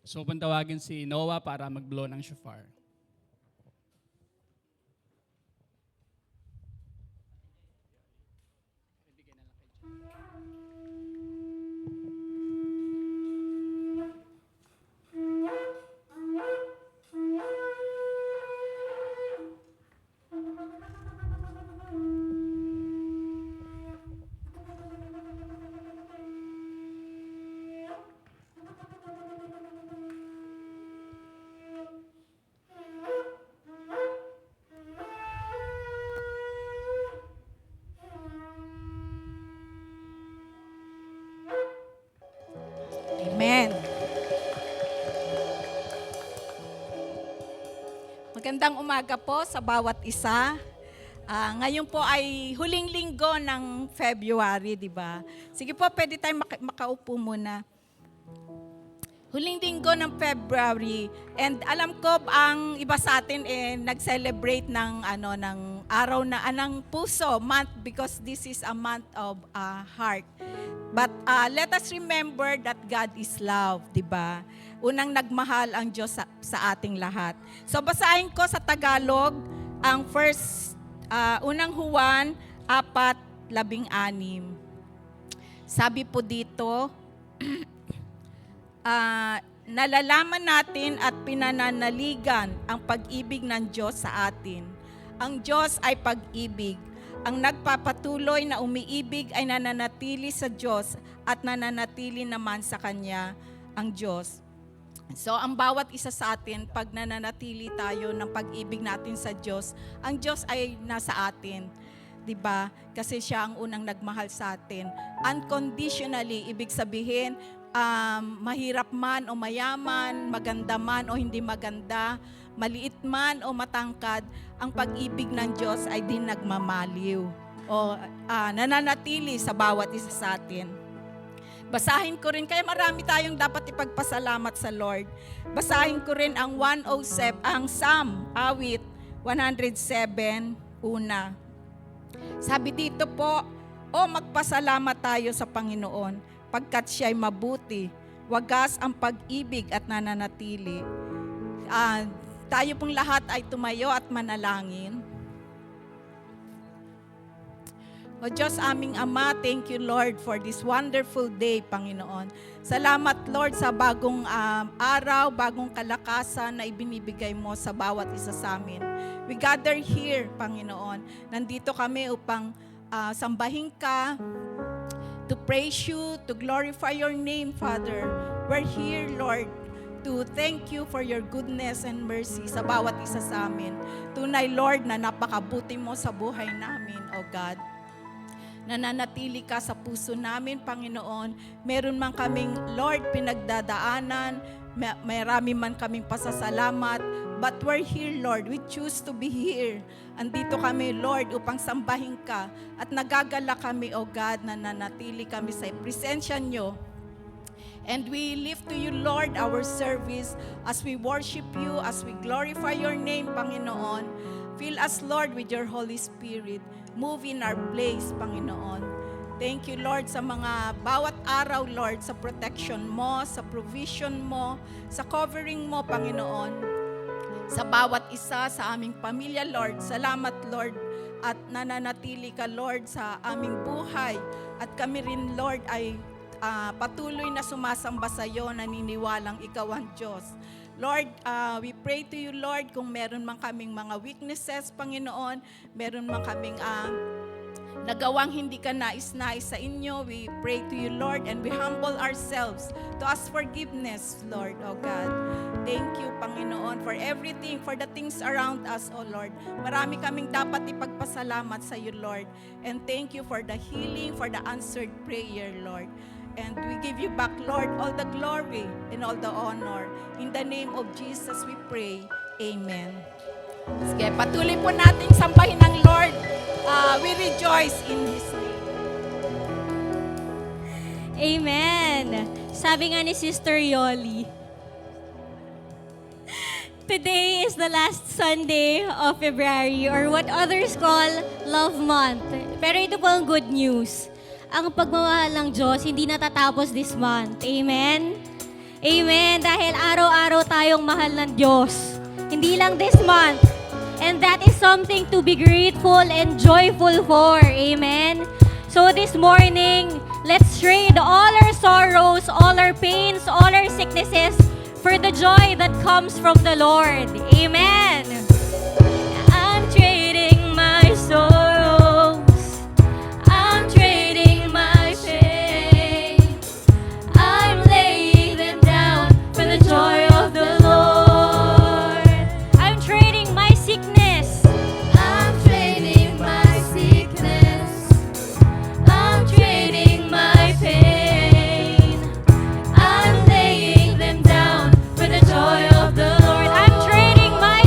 So, tawagin si Noah para mag-blow ng shofar. Amen. Magandang umaga po sa bawat isa. Ngayon po ay huling linggo ng February, di ba? Sige po, pwede tayong makaupo muna. Huling linggo ng February, and alam ko ang iba sa atin nag-celebrate ng araw ng puso month, because this is a month of heart. But let us remember that God is love, di ba? Unang nagmahal ang Diyos sa ating lahat. So basahin ko sa Tagalog ang unang Juan 4:16. Sabi po dito, nalalaman natin at pinananaligan ang pag-ibig ng Diyos sa atin. Ang Diyos ay pag-ibig. Ang nagpapatuloy na umiibig ay nananatili sa Diyos at nananatili naman sa Kanya ang Diyos. So ang bawat isa sa atin, pag nananatili tayo ng pag-ibig natin sa Diyos, ang Diyos ay nasa atin. Diba? Kasi siya ang unang nagmahal sa atin. Unconditionally, ibig sabihin, mahirap man o mayaman, maganda man o hindi maganda, maliit man o matangkad, ang pag-ibig ng Diyos ay di nagmamaliw o nananatili sa bawat isa sa atin. Basahin ko rin, kaya marami tayong dapat ipagpasalamat sa Lord. Basahin ko rin ang 107, ang Psalm, awit 107, una. Sabi dito po, magpasalamat tayo sa Panginoon, pagkat siya'y mabuti, wagas ang pag-ibig at nananatili. Tayo pong lahat ay tumayo at manalangin. O Diyos aming Ama, thank you Lord for this wonderful day, Panginoon. Salamat Lord sa bagong araw, bagong kalakasan na ibinibigay mo sa bawat isa sa amin. We gather here, Panginoon. Nandito kami upang sambahin ka, to praise you, to glorify your name, Father. We're here, Lord, to thank you for your goodness and mercy sa bawat isa sa amin. Tunay, Lord, na napakabuti mo sa buhay namin, O God. Nananatili ka sa puso namin, Panginoon. Meron man kaming, Lord, pinagdadaanan, marami man kaming pasasalamat, but we're here, Lord. We choose to be here. Andito kami, Lord, upang sambahin ka. At nagagala kami, O God, na nanatili kami sa presensya nyo. And we lift to you, Lord, our service as we worship you, as we glorify your name, Panginoon. Fill us, Lord, with your Holy Spirit. Move in our place, Panginoon. Thank you, Lord, sa mga bawat araw, Lord, sa protection mo, sa provision mo, sa covering mo, Panginoon. Sa bawat isa sa aming pamilya, Lord. Salamat, Lord, at nananatili ka, Lord, sa aming buhay. At kami rin, Lord, ay patuloy na sumasamba sa iyo, naniniwalang ikaw ang Diyos. Lord, we pray to you, Lord, kung meron man kaming mga weaknesses, Panginoon, meron man kaming nagawang hindi ka nais-nais sa inyo, we pray to you, Lord, and we humble ourselves to ask forgiveness, Lord, oh God. Thank you, Panginoon, for everything, for the things around us, oh Lord. Marami kaming dapat ipagpasalamat sa iyo, Lord. And thank you for the healing, for the answered prayer, Lord. And we give you back, Lord, all the glory and all the honor. In the name of Jesus we pray. Amen. Sige, patuloy po nating sambahin ang Lord. We rejoice in His name. Amen. Sabi nga ni Sister Yoli, today is the last Sunday of February, or what others call Love Month. Pero ito po ang good news. Ang pagmamahal ng Diyos hindi natatapos this month. Amen? Amen. Dahil araw-araw tayong mahal ng Diyos. Hindi lang this month. And that is something to be grateful and joyful for. Amen. So this morning, let's trade all our sorrows, all our pains, all our sicknesses for the joy that comes from the Lord. Amen. I'm trading my sorrows. I'm trading my pain. I'm laying them down for the joy of the Lord. I'm trading my sickness. I'm trading my sickness. I'm trading my pain. I'm laying them down for the joy of the Lord. I'm trading my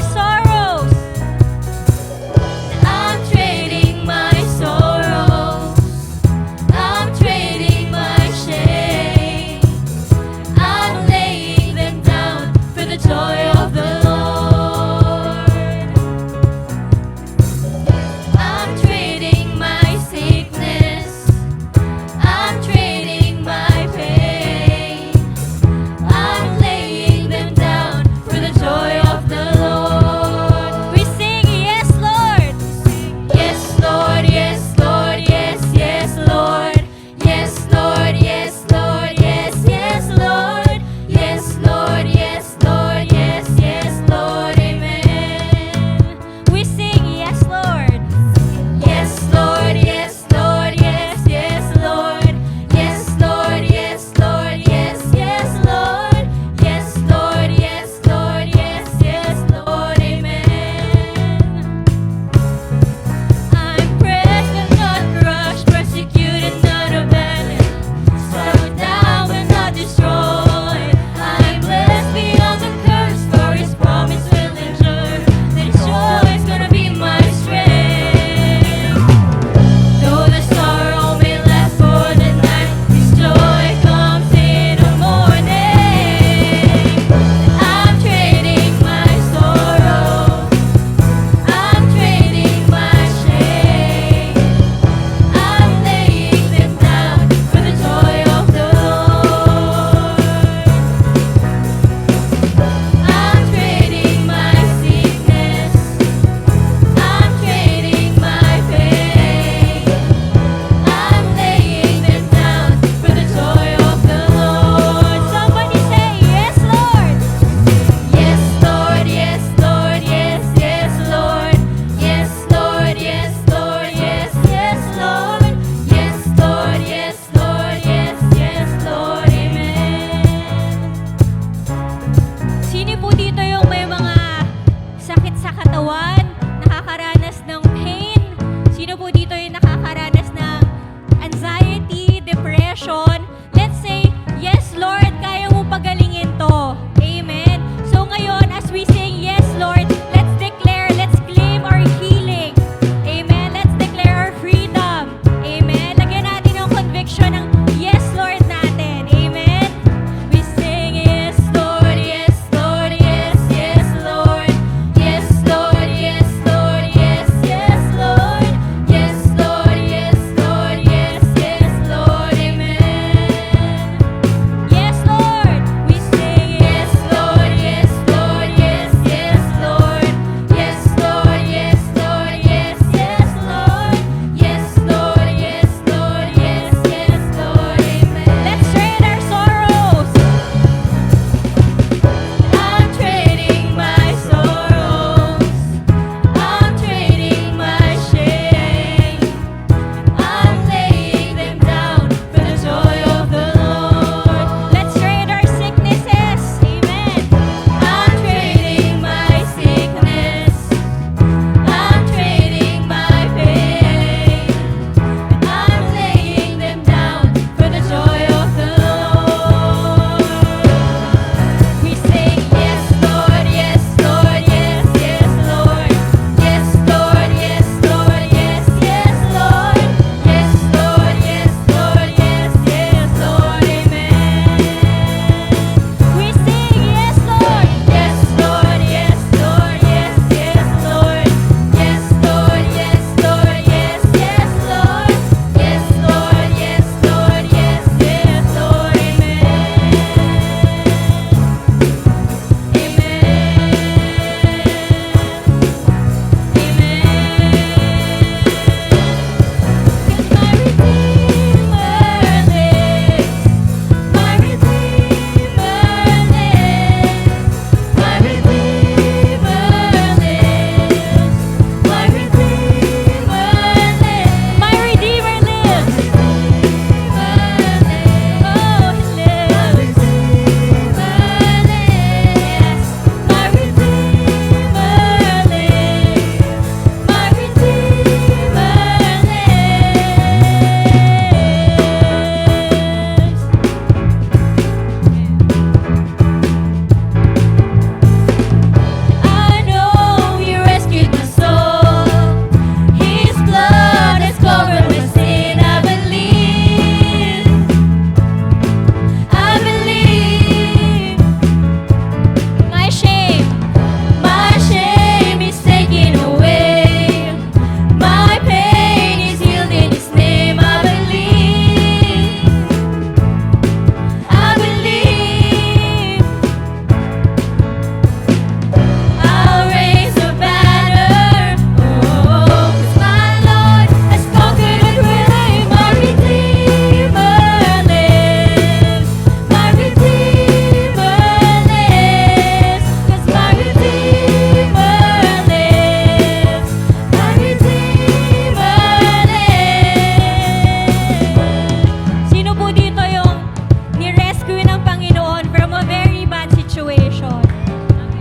ng Panginoon from a very bad situation.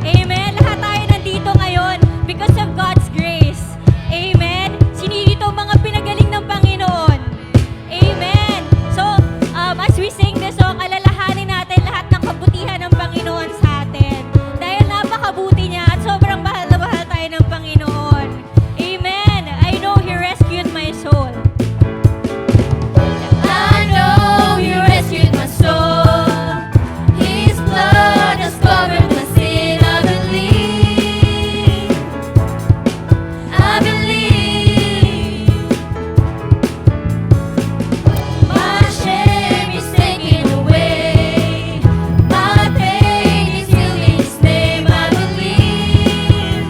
Amen. Lahat tayo nandito ngayon because of God's grace. Amen. Sino dito mga pinagaling ng Panginoon? Amen. So, as we sing this song, alalahanin natin lahat ng kabutihan ng Panginoon sa atin. Dahil napakabuti niya at sobrang mahal na mahal tayo ng Panginoon. Amen. I know He rescued my soul. I know He rescued my soul. His blood has covered my sin. I believe. I believe. My shame is taken away. My pain is healed in His name. I believe.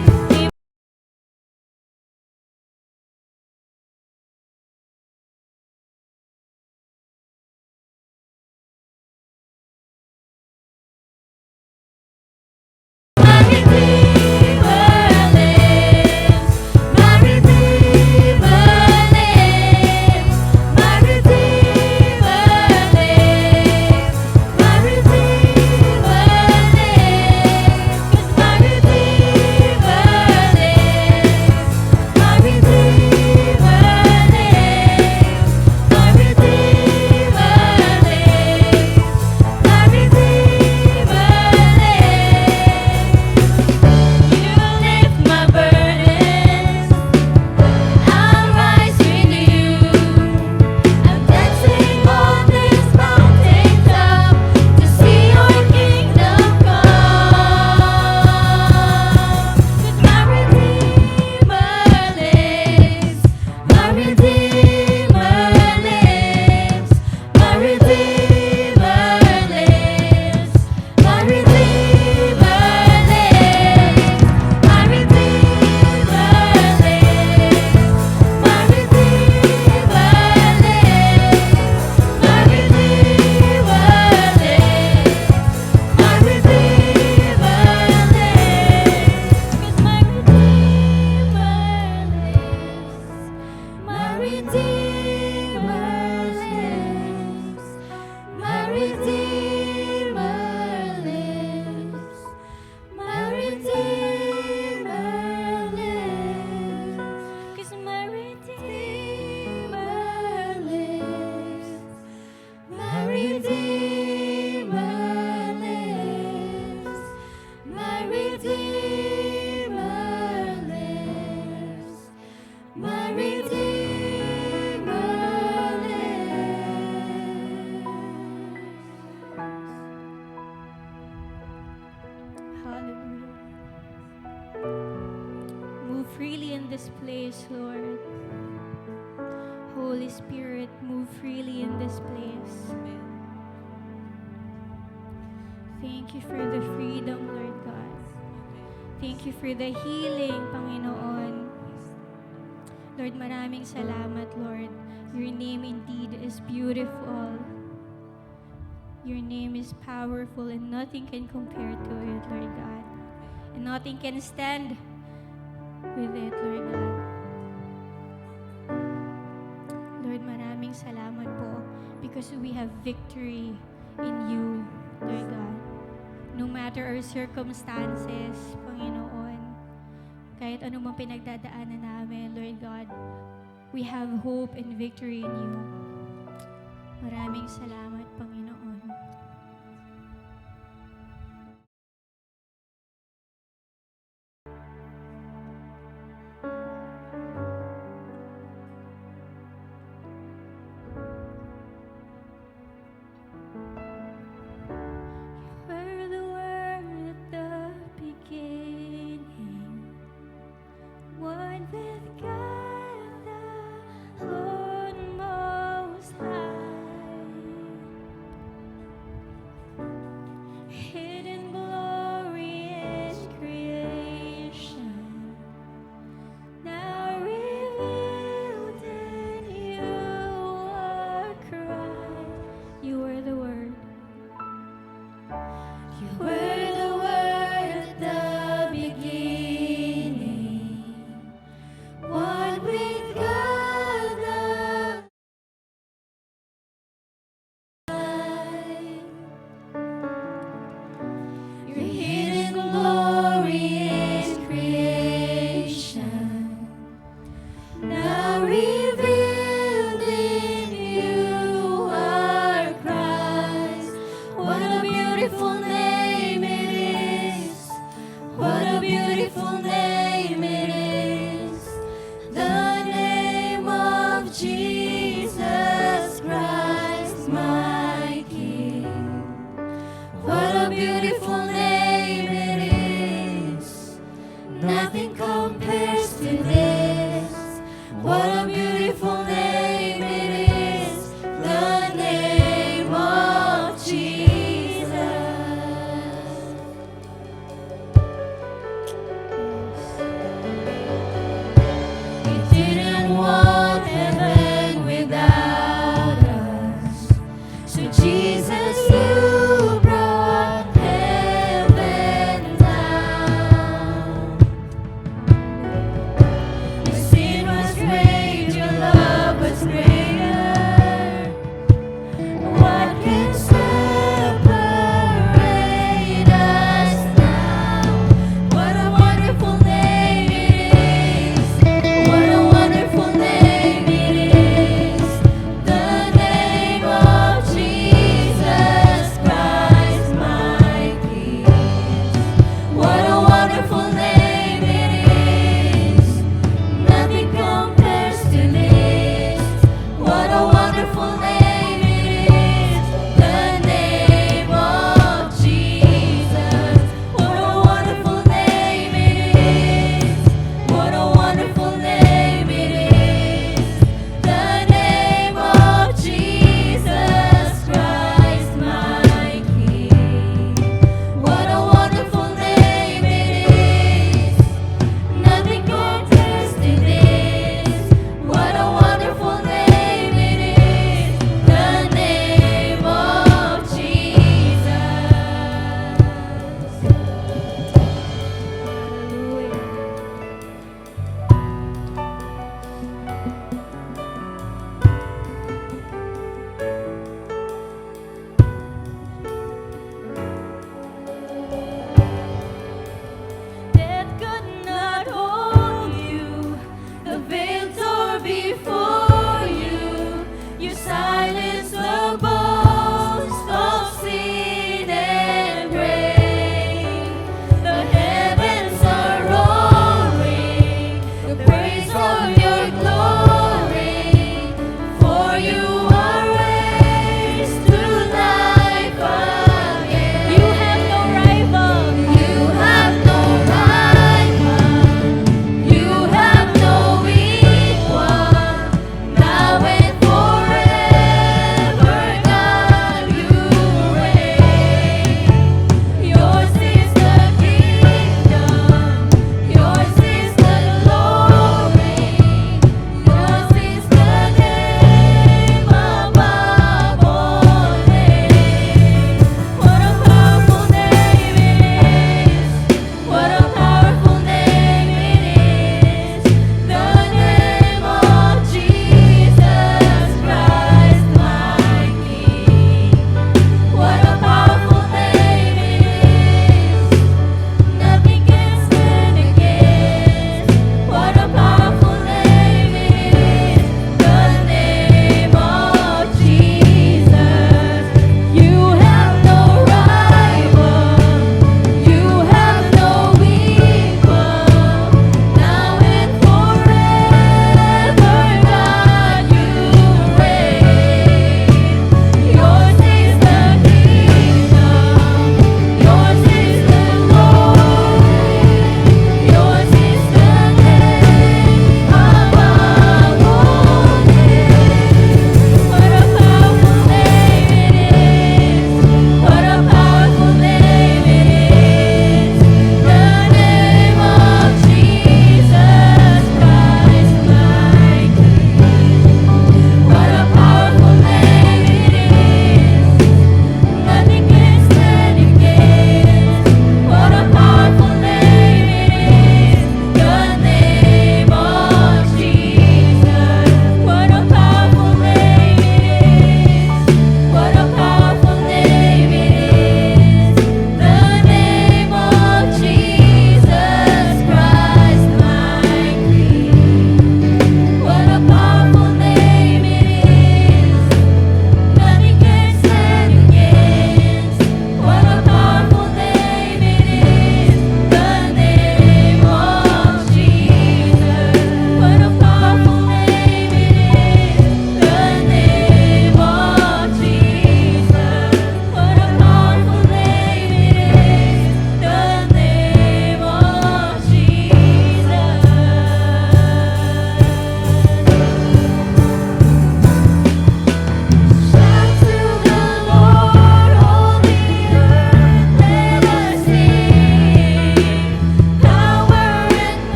My Redeemer lives. My Redeemer lives. My Redeemer lives. My Redeemer lives. 'Cause my Redeemer lives. My Redeemer lives. My Redeemer lives. My Redeemer lives. You lift my burdens. I'll rise with you. I'm dancing on this mountaintop to see your kingdom come. 'Cause my Redeemer lives. My Redeemer lives. My Redeemer lives. My Redeemer lives. My Redeemer lives. My Redeemer lives. My Redeemer lives. My Redeemer lives. 'Cause my Redeemer lives. My Redeemer lives. My Redeemer lives. My Redeemer lives. 'Cause my Redeemer lives. My Redeemer lives. My Redeemer lives. My Redeemer lives. Hallelujah. Move freely in this place, Lord. Holy Spirit, move freely in this place. Thank you for the freedom, Lord God. Thank you for the healing, Panginoon. Lord, maraming salamat, Lord. Your name indeed is beautiful. Your name is powerful and nothing can compare to it, Lord God. And nothing can stand with it, Lord God. Lord, maraming salamat po because we have victory in you, Lord God. No matter our circumstances, Panginoon, kahit ano mang pinagdadaanan namin, Lord God, we have hope and victory in you. Maraming salamat, Panginoon. Were the word at the beginning, one with God the Lord Most High. beautiful name it is. What a beautiful name it is. The name of Jesus Christ, my King. What a beautiful name it is. Nothing compares to this. What a beautiful name it is. The name of Jesus. You didn't want heaven without us. So Jesus, you brought heaven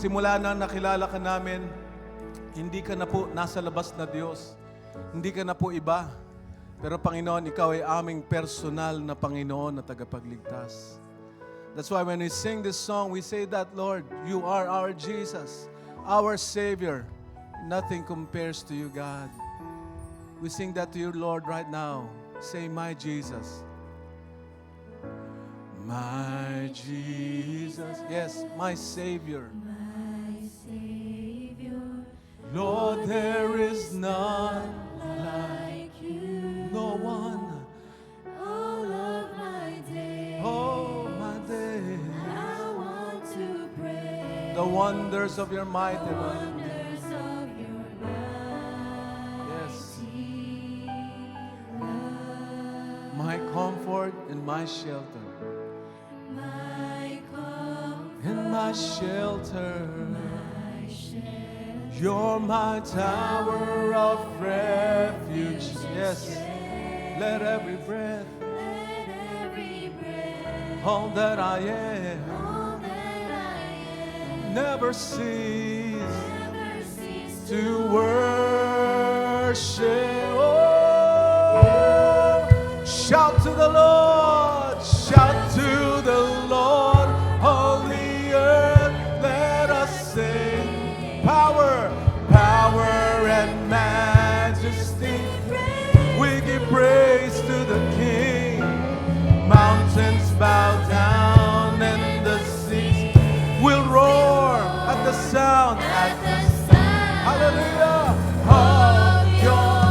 simula na nakilala ka namin, hindi ka na po nasa labas na Diyos. Hindi ka na po iba. Pero Panginoon, Ikaw ay aming personal na Panginoon na tagapagligtas. That's why when we sing this song, we say that, Lord, You are our Jesus, our Savior. Nothing compares to You, God. We sing that to You, Lord, right now. Say, my Jesus. My Jesus. Yes, my Savior. Lord, there is none like You. No one. All of my days, Oh, my day. I want to praise The wonders of Your mighty love. wonders of Your Yes. mighty love. My comfort and my shelter. My comfort, In my shelter. my shelter, You're my tower of refuge. Yes. Let every breath, let every breath, all that I am, all that I am, never cease never cease to worship. Oh, shout to the Lord, shout to the Lord, all the earth, let us sing. Power, power and majesty, we give praise to the King. Mountains bow down and the seas will roar at the sound. at the sound Hallelujah! Of Your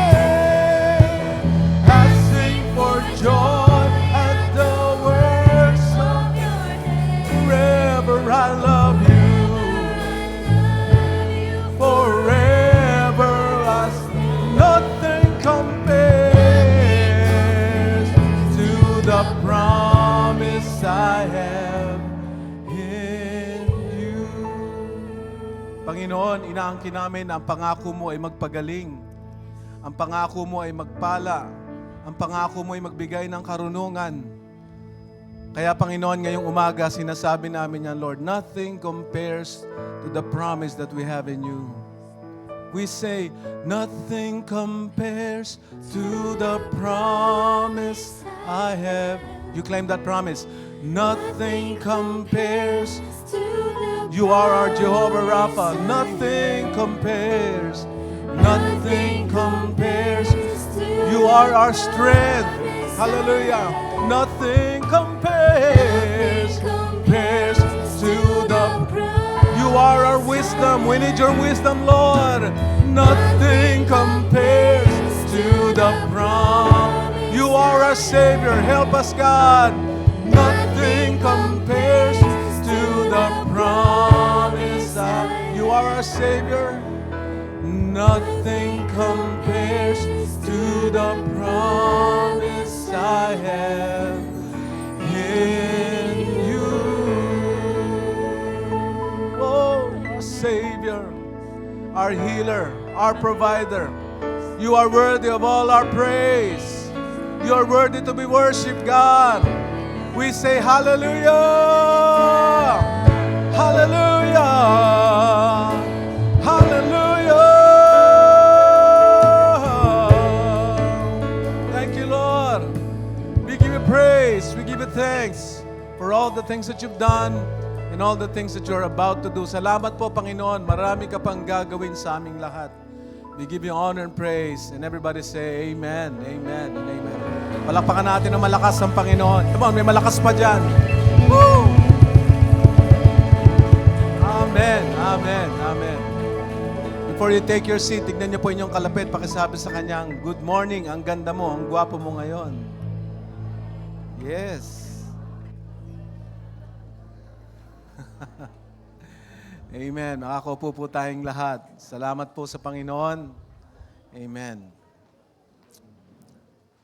name, I sing for joy at the works of of Your name. forever. I love You. Forever, nothing compares to the promise I have in You. Panginoon, inaangkin namin na ang pangako Mo ay magpagaling. Ang pangako Mo ay magpala. Ang pangako Mo ay magbigay ng karunungan. Kaya Panginoon, ngayong umaga, sinasabi namin yan, Lord, nothing compares to the promise that we have in You. We say, nothing compares to the promise I have. You claim that promise. Nothing compares. To the You are our Jehovah Rapha. Nothing compares. Nothing compares. You are our strength. Hallelujah. Nothing compares. Compares to the You are our wisdom. We need Your wisdom, Lord. Nothing compares to the prom. You are our Savior. Help us, God. Nothing compares to the promise. You are our Savior. Nothing compares to the promise I have in You. Oh, our Savior, our healer, our provider. You are worthy of all our praise. You are worthy to be worshipped, God. We say hallelujah. Hallelujah. Hallelujah. Thank You, Lord. We give You praise. We give You thanks for all the things that You've done and all the things that You're about to do. Salamat po, Panginoon. Marami ka pang gagawin sa aming lahat. We give You honor and praise. And everybody say, Amen, Amen, and Amen. Palakpakan natin ng malakas ang Panginoon. Come on, may malakas pa dyan. Woo! Amen, Amen, Amen. Before you take your seat, tignan niyo po inyong kalapit. Pakisabi sa kanyang, good morning, ang ganda mo, ang gwapo mo ngayon. Yes. Amen. Makakaupo po tayong lahat. Salamat po sa Panginoon. Amen.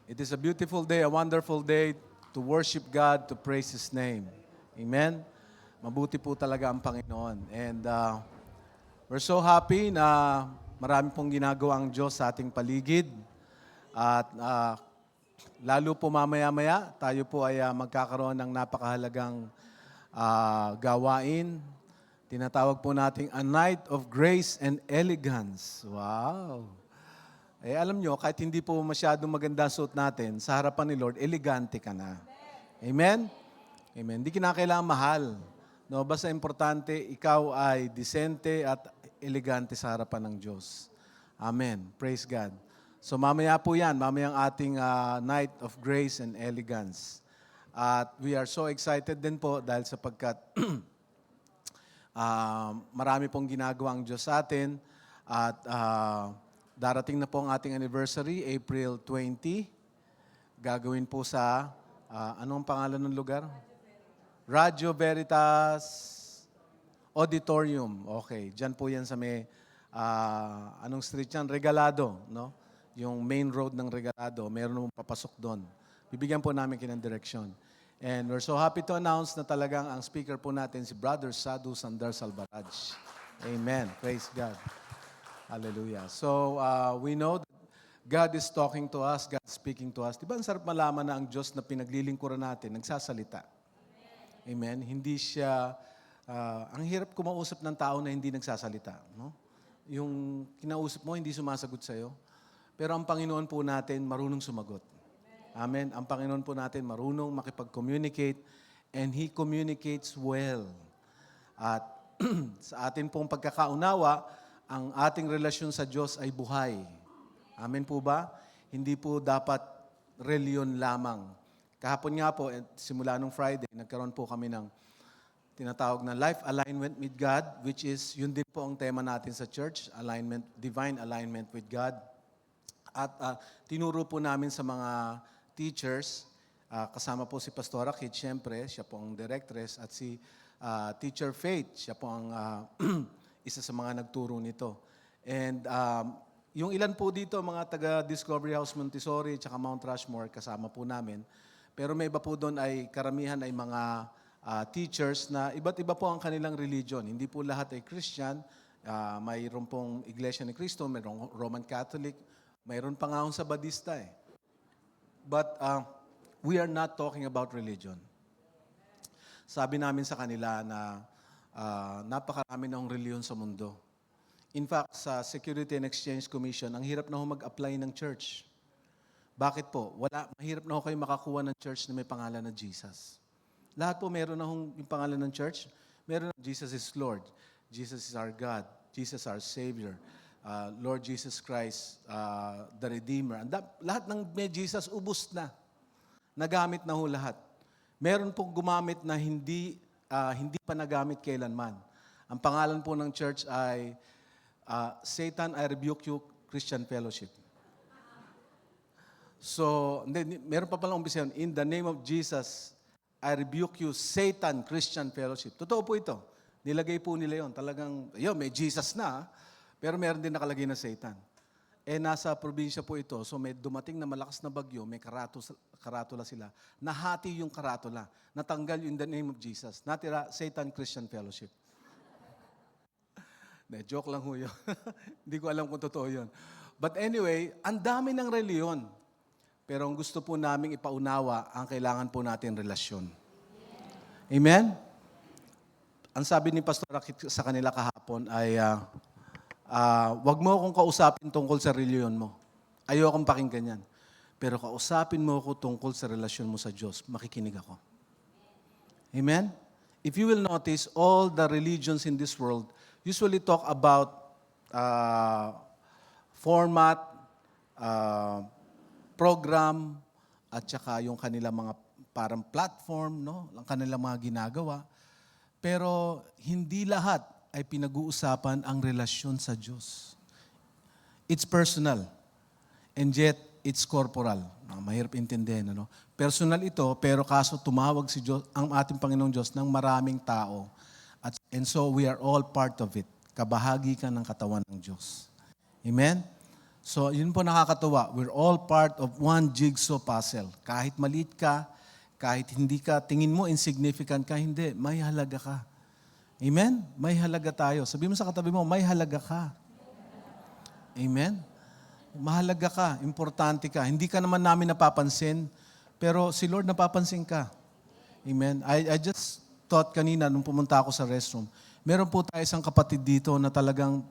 It is a beautiful day, a wonderful day to worship God, to praise His name. Amen. Mabuti po talaga ang Panginoon. And we're so happy na marami pong ginagawa ang Diyos sa ating paligid. At lalo po mamaya-maya, tayo po ay magkakaroon ng napakahalagang gawain. Tinatawag po nating a night of grace and elegance. Wow! Eh alam nyo, kahit hindi po masyadong maganda suot natin, sa harapan ni Lord, elegante ka na. Amen? Amen. Hindi kinakailangan mahal. No, basta importante, ikaw ay disente at elegante sa harapan ng Diyos. Amen. Praise God. So mamaya po yan, mamayang ating night of grace and elegance. At we are so excited din po dahil sapagkat marami pong ginagawa ang Diyos sa atin. At darating na po ang ating anniversary, April 20. Gagawin po sa, anong pangalan ng lugar? Radyo Veritas Auditorium. Okay, dyan po yan sa may, anong street yan? Regalado, no? Yung main road ng Regalado, meron mong papasok doon. Bibigyan po namin kayo ng direksyon. And we're so happy to announce na talagang ang speaker po natin si Brother Sadhu Sandar Salvaraj. Amen. Praise God. Hallelujah. So, we know that God is talking to us, God is speaking to us. Diba ang sarap malaman na ang Diyos na pinaglilingkuran natin, nagsasalita. Amen. Hindi siya, ang hirap kumausap ng tao na hindi nagsasalita. No? Yung kinausap mo, hindi sumasagot sa'yo. Pero ang Panginoon po natin, marunong sumagot. Amen. Ang Panginoon po natin, marunong makipag-communicate and He communicates well. At sa atin pong pagkakaunawa, ang ating relasyon sa Diyos ay buhay. Amen po ba? Hindi po dapat reliyon lamang. Kahapon nga po, simula nung Friday, nagkaroon po kami ng tinatawag na life alignment with God, which is, yun din po ang tema natin sa church, alignment, divine alignment with God. At tinuro po namin sa mga teachers, kasama po si Pastora Kit, syempre, siya po ang directress, at si Teacher Faith, siya po ang isa sa mga nagturo nito. And yung ilan po dito, mga taga Discovery House Montessori, tsaka Mount Rushmore, kasama po namin. Pero may iba po doon ay karamihan ay mga teachers na iba't iba po ang kanilang religion. Hindi po lahat ay Christian. Mayroon pong Iglesia ni Cristo, mayroong Roman Catholic, mayroon pa nga akong Sabadista eh. But we are not talking about religion. Sabi namin sa kanila na napakarami ng reliyon sa mundo. In fact, sa Security and Exchange Commission, ang hirap na ho mag-apply ng church. Bakit po? Mahirap na ho kayo makakuha ng church na may pangalan na Jesus. Lahat po meron na hong yung pangalan ng church. Meron na Jesus is Lord. Jesus is our God. Jesus our Savior. Lord Jesus Christ, the Redeemer. Lahat ng may Jesus, ubos na. Nagamit na ho lahat. Meron pong gumamit na hindi pa nagamit kailanman. Ang pangalan po ng church ay Satan, I Rebuke You Christian Fellowship. So, meron pa palang umpisa yun. In the name of Jesus, I rebuke you, Satan Christian Fellowship. Totoo po ito. Nilagay po nila yun. Talagang, may Jesus na, pero meron din nakalagay na Satan. Eh, nasa probinsya po ito. So, may dumating na malakas na bagyo, may karatula sila. Nahati yung karatula. Natanggal yung in the name of Jesus. Natira, Satan Christian Fellowship. Joke lang ho yun. Hindi ko alam kung totoo yun. But anyway, ang dami ng reliyon. Pero ang gusto po namin ipaunawa, ang kailangan po natin relasyon. Amen? Ang sabi ni Pastor Akit sa kanila kahapon ay, wag mo akong kausapin tungkol sa reliyon mo. Ayokong pakinggan yan. Pero kausapin mo ako tungkol sa relasyon mo sa Diyos. Makikinig ako. Amen? If you will notice, all the religions in this world usually talk about format, program, at saka yung kanilang mga parang platform, no? Ang kanilang mga ginagawa. Pero hindi lahat ay pinag-uusapan ang relasyon sa Diyos. It's personal. And yet, it's corporal. Mahirap intindihin, ano? Personal ito, pero kaso tumawag si Diyos, ang ating Panginoong Diyos ng maraming tao. And so, we are all part of it. Kabahagi ka ng katawan ng Diyos. Amen? So, yun po nakakatuwa. We're all part of one jigsaw puzzle. Kahit maliit ka, kahit hindi ka, tingin mo insignificant ka, hindi. May halaga ka. Amen? May halaga tayo. Sabi mo sa katabi mo, may halaga ka. Amen? Mahalaga ka, importante ka. Hindi ka naman namin napapansin, pero si Lord napapansin ka. Amen? I just thought kanina nung pumunta ako sa restroom. Meron po tayo isang kapatid dito na talagang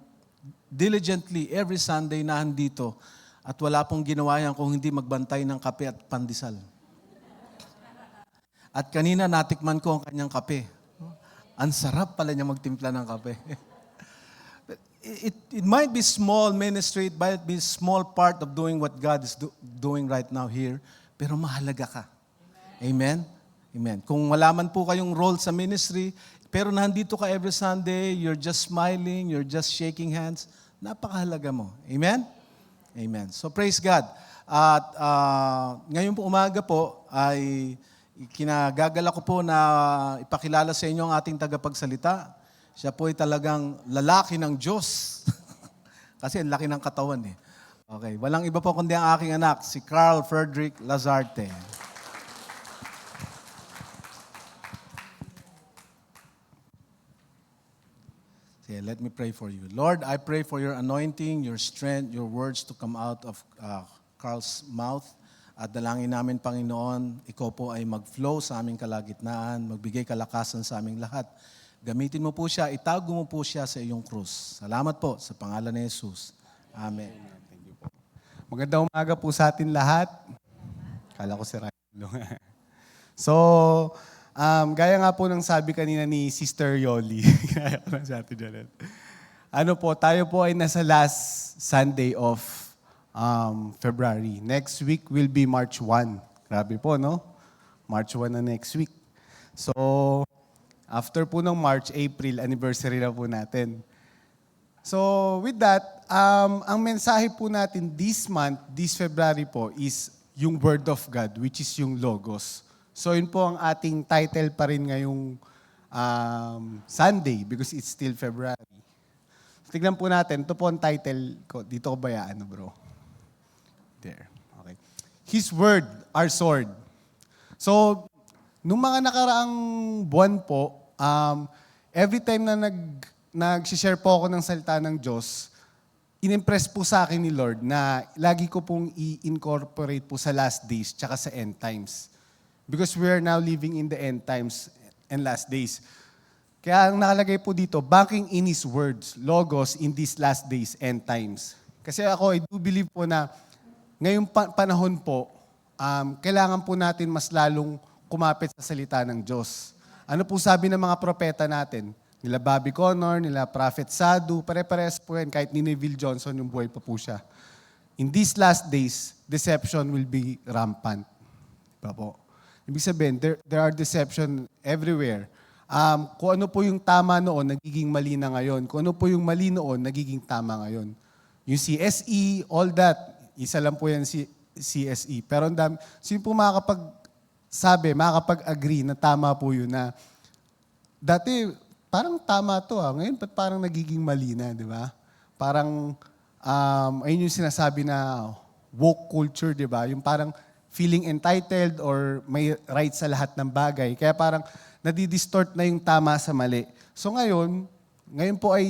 diligently every Sunday na andito at wala pong ginawa yan kung hindi magbantay ng kape at pandesal. At kanina natikman ko ang kanyang kape. Ang sarap pala niya magtimpla ng kape. It might be small ministry, it might be small part of doing what God is doing right now here, pero mahalaga ka. Amen? Amen. Kung wala man po kayong role sa ministry, pero nandito ka every Sunday, you're just smiling, you're just shaking hands, napakahalaga mo. Amen? Amen. So praise God. At ngayon po umaga po ay kinagagala ko po na ipakilala sa inyo ang ating tagapagsalita. Siya po ay talagang lalaki ng Diyos. Kasi ang laki ng katawan eh. Okay, walang iba po kundi ang aking anak, si Carl Frederick Lazarte. Okay, let me pray for you. Lord, I pray for your anointing, your strength, your words to come out of Carl's mouth. At dalangin namin, Panginoon, ikaw po ay mag-flow sa aming kalagitnaan, magbigay kalakasan sa aming lahat. Gamitin mo po siya, itago mo po siya sa iyong krus. Salamat po sa pangalan ni Jesus. Amen. Thank you po. Magandang umaga po sa atin lahat. Kala ko si Ryan. So, gaya nga po ng sabi kanina ni Sister Yoli, gaya ko lang sa atin Janet. Ano po, tayo po ay nasa last Sunday of February. Next week will be March 1. Grabe po, no? March 1 na next week. So, after po ng March, April, anniversary na po natin. So, with that, ang mensahe po natin this month, this February po, is yung Word of God, which is yung Logos. So, yun po ang ating title pa rin ngayong Sunday because it's still February. So, tignan po natin, ito po ang title ko. Dito ko bayaan, bro. There. Okay. His Word, our sword. So, nung mga nakaraang buwan po, every time na nag-share po ako ng salita ng Diyos, in-impress po sa akin ni Lord na lagi ko pong i-incorporate po sa last days tsaka sa end times. Because we are now living in the end times and last days. Kaya ang nakalagay po dito, banking in His words, logos in these last days, end times. Kasi ako, I do believe po na ngayong panahon po, kailangan po natin mas lalong kumapit sa salita ng Diyos. Ano po sabi ng mga propeta natin? Nila Bobby Connor, nila Prophet Sadu, pare-pares po yan, kahit ni Neville Johnson, yung buhay pa po siya. In these last days, deception will be rampant. Diba po? Ibig sabihin, there are deception everywhere. Kung ano po yung tama noon, nagiging mali na ngayon. Kung ano po yung mali noon, nagiging tama ngayon. Yung CSE, all that, isa lang po yan si CSE. Pero ang dami, sino po makakapag-agree na tama po yun na dati parang tama to ngayon parang nagiging mali na, di ba? Parang ayun yung sinasabi na woke culture, di ba? Yung parang feeling entitled or may right sa lahat ng bagay. Kaya parang nadidistort na yung tama sa mali. So ngayon po ay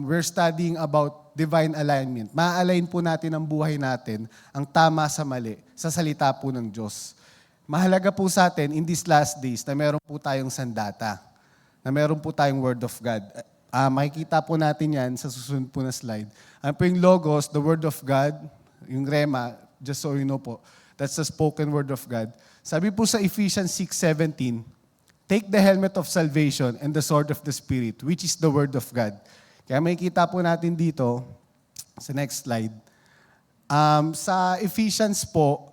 we're studying about divine alignment. Ma-align po natin ang buhay natin, ang tama sa mali, sa salita po ng Diyos. Mahalaga po sa atin in these last days na meron po tayong sandata, na meron po tayong Word of God. Makikita po natin yan sa susunod po na slide. Ano po yung Logos, the Word of God, yung Rema, just so you know po, that's the spoken Word of God. Sabi po sa Ephesians 6:17, take the helmet of salvation and the sword of the Spirit, which is the Word of God. Kaya makikita po natin dito, sa next slide, sa Ephesians po,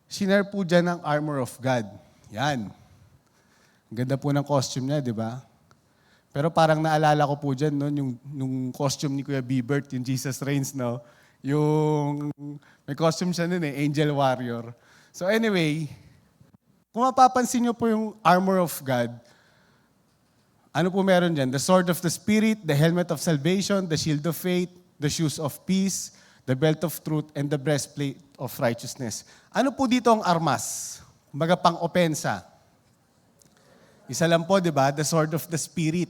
sinare po dyan ang armor of God. Yan. Ang ganda po ng costume niya, di ba? Pero parang naalala ko po dyan, no, yung costume ni Kuya Bibert, yung Jesus Reigns, no? Yung, may costume siya nun Angel Warrior. So anyway, kung mapapansin niyo po yung armor of God, ano po meron dyan? The sword of the Spirit, the helmet of salvation, the shield of faith, the shoes of peace, the belt of truth, and the breastplate of righteousness. Ano po dito ang armas? Kumbaga pang-opensa. Isa lang po, di ba? The sword of the Spirit.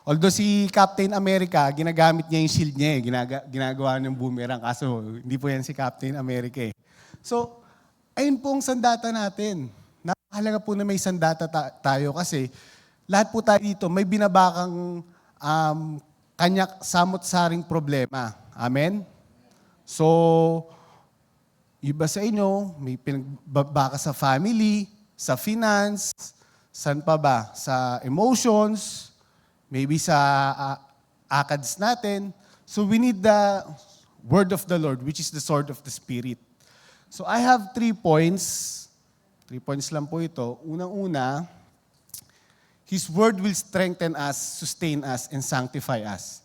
Although si Captain America, ginagamit niya yung shield niya ginagawa ng boomerang. Kaso hindi po yan si Captain America So, ayun po ang sandata natin. Napakahalaga po na may sandata tayo kasi lahat po tayo dito may binabakang kanya samot-saring problema. Amen? So, iba sa inyo, may pinagbabaka sa family, sa finance, saan pa ba? Sa emotions, maybe sa akads natin. So we need the word of the Lord, which is the sword of the Spirit. So I have 3 points. 3 points lang po ito. Unang-una, His word will strengthen us, sustain us, and sanctify us.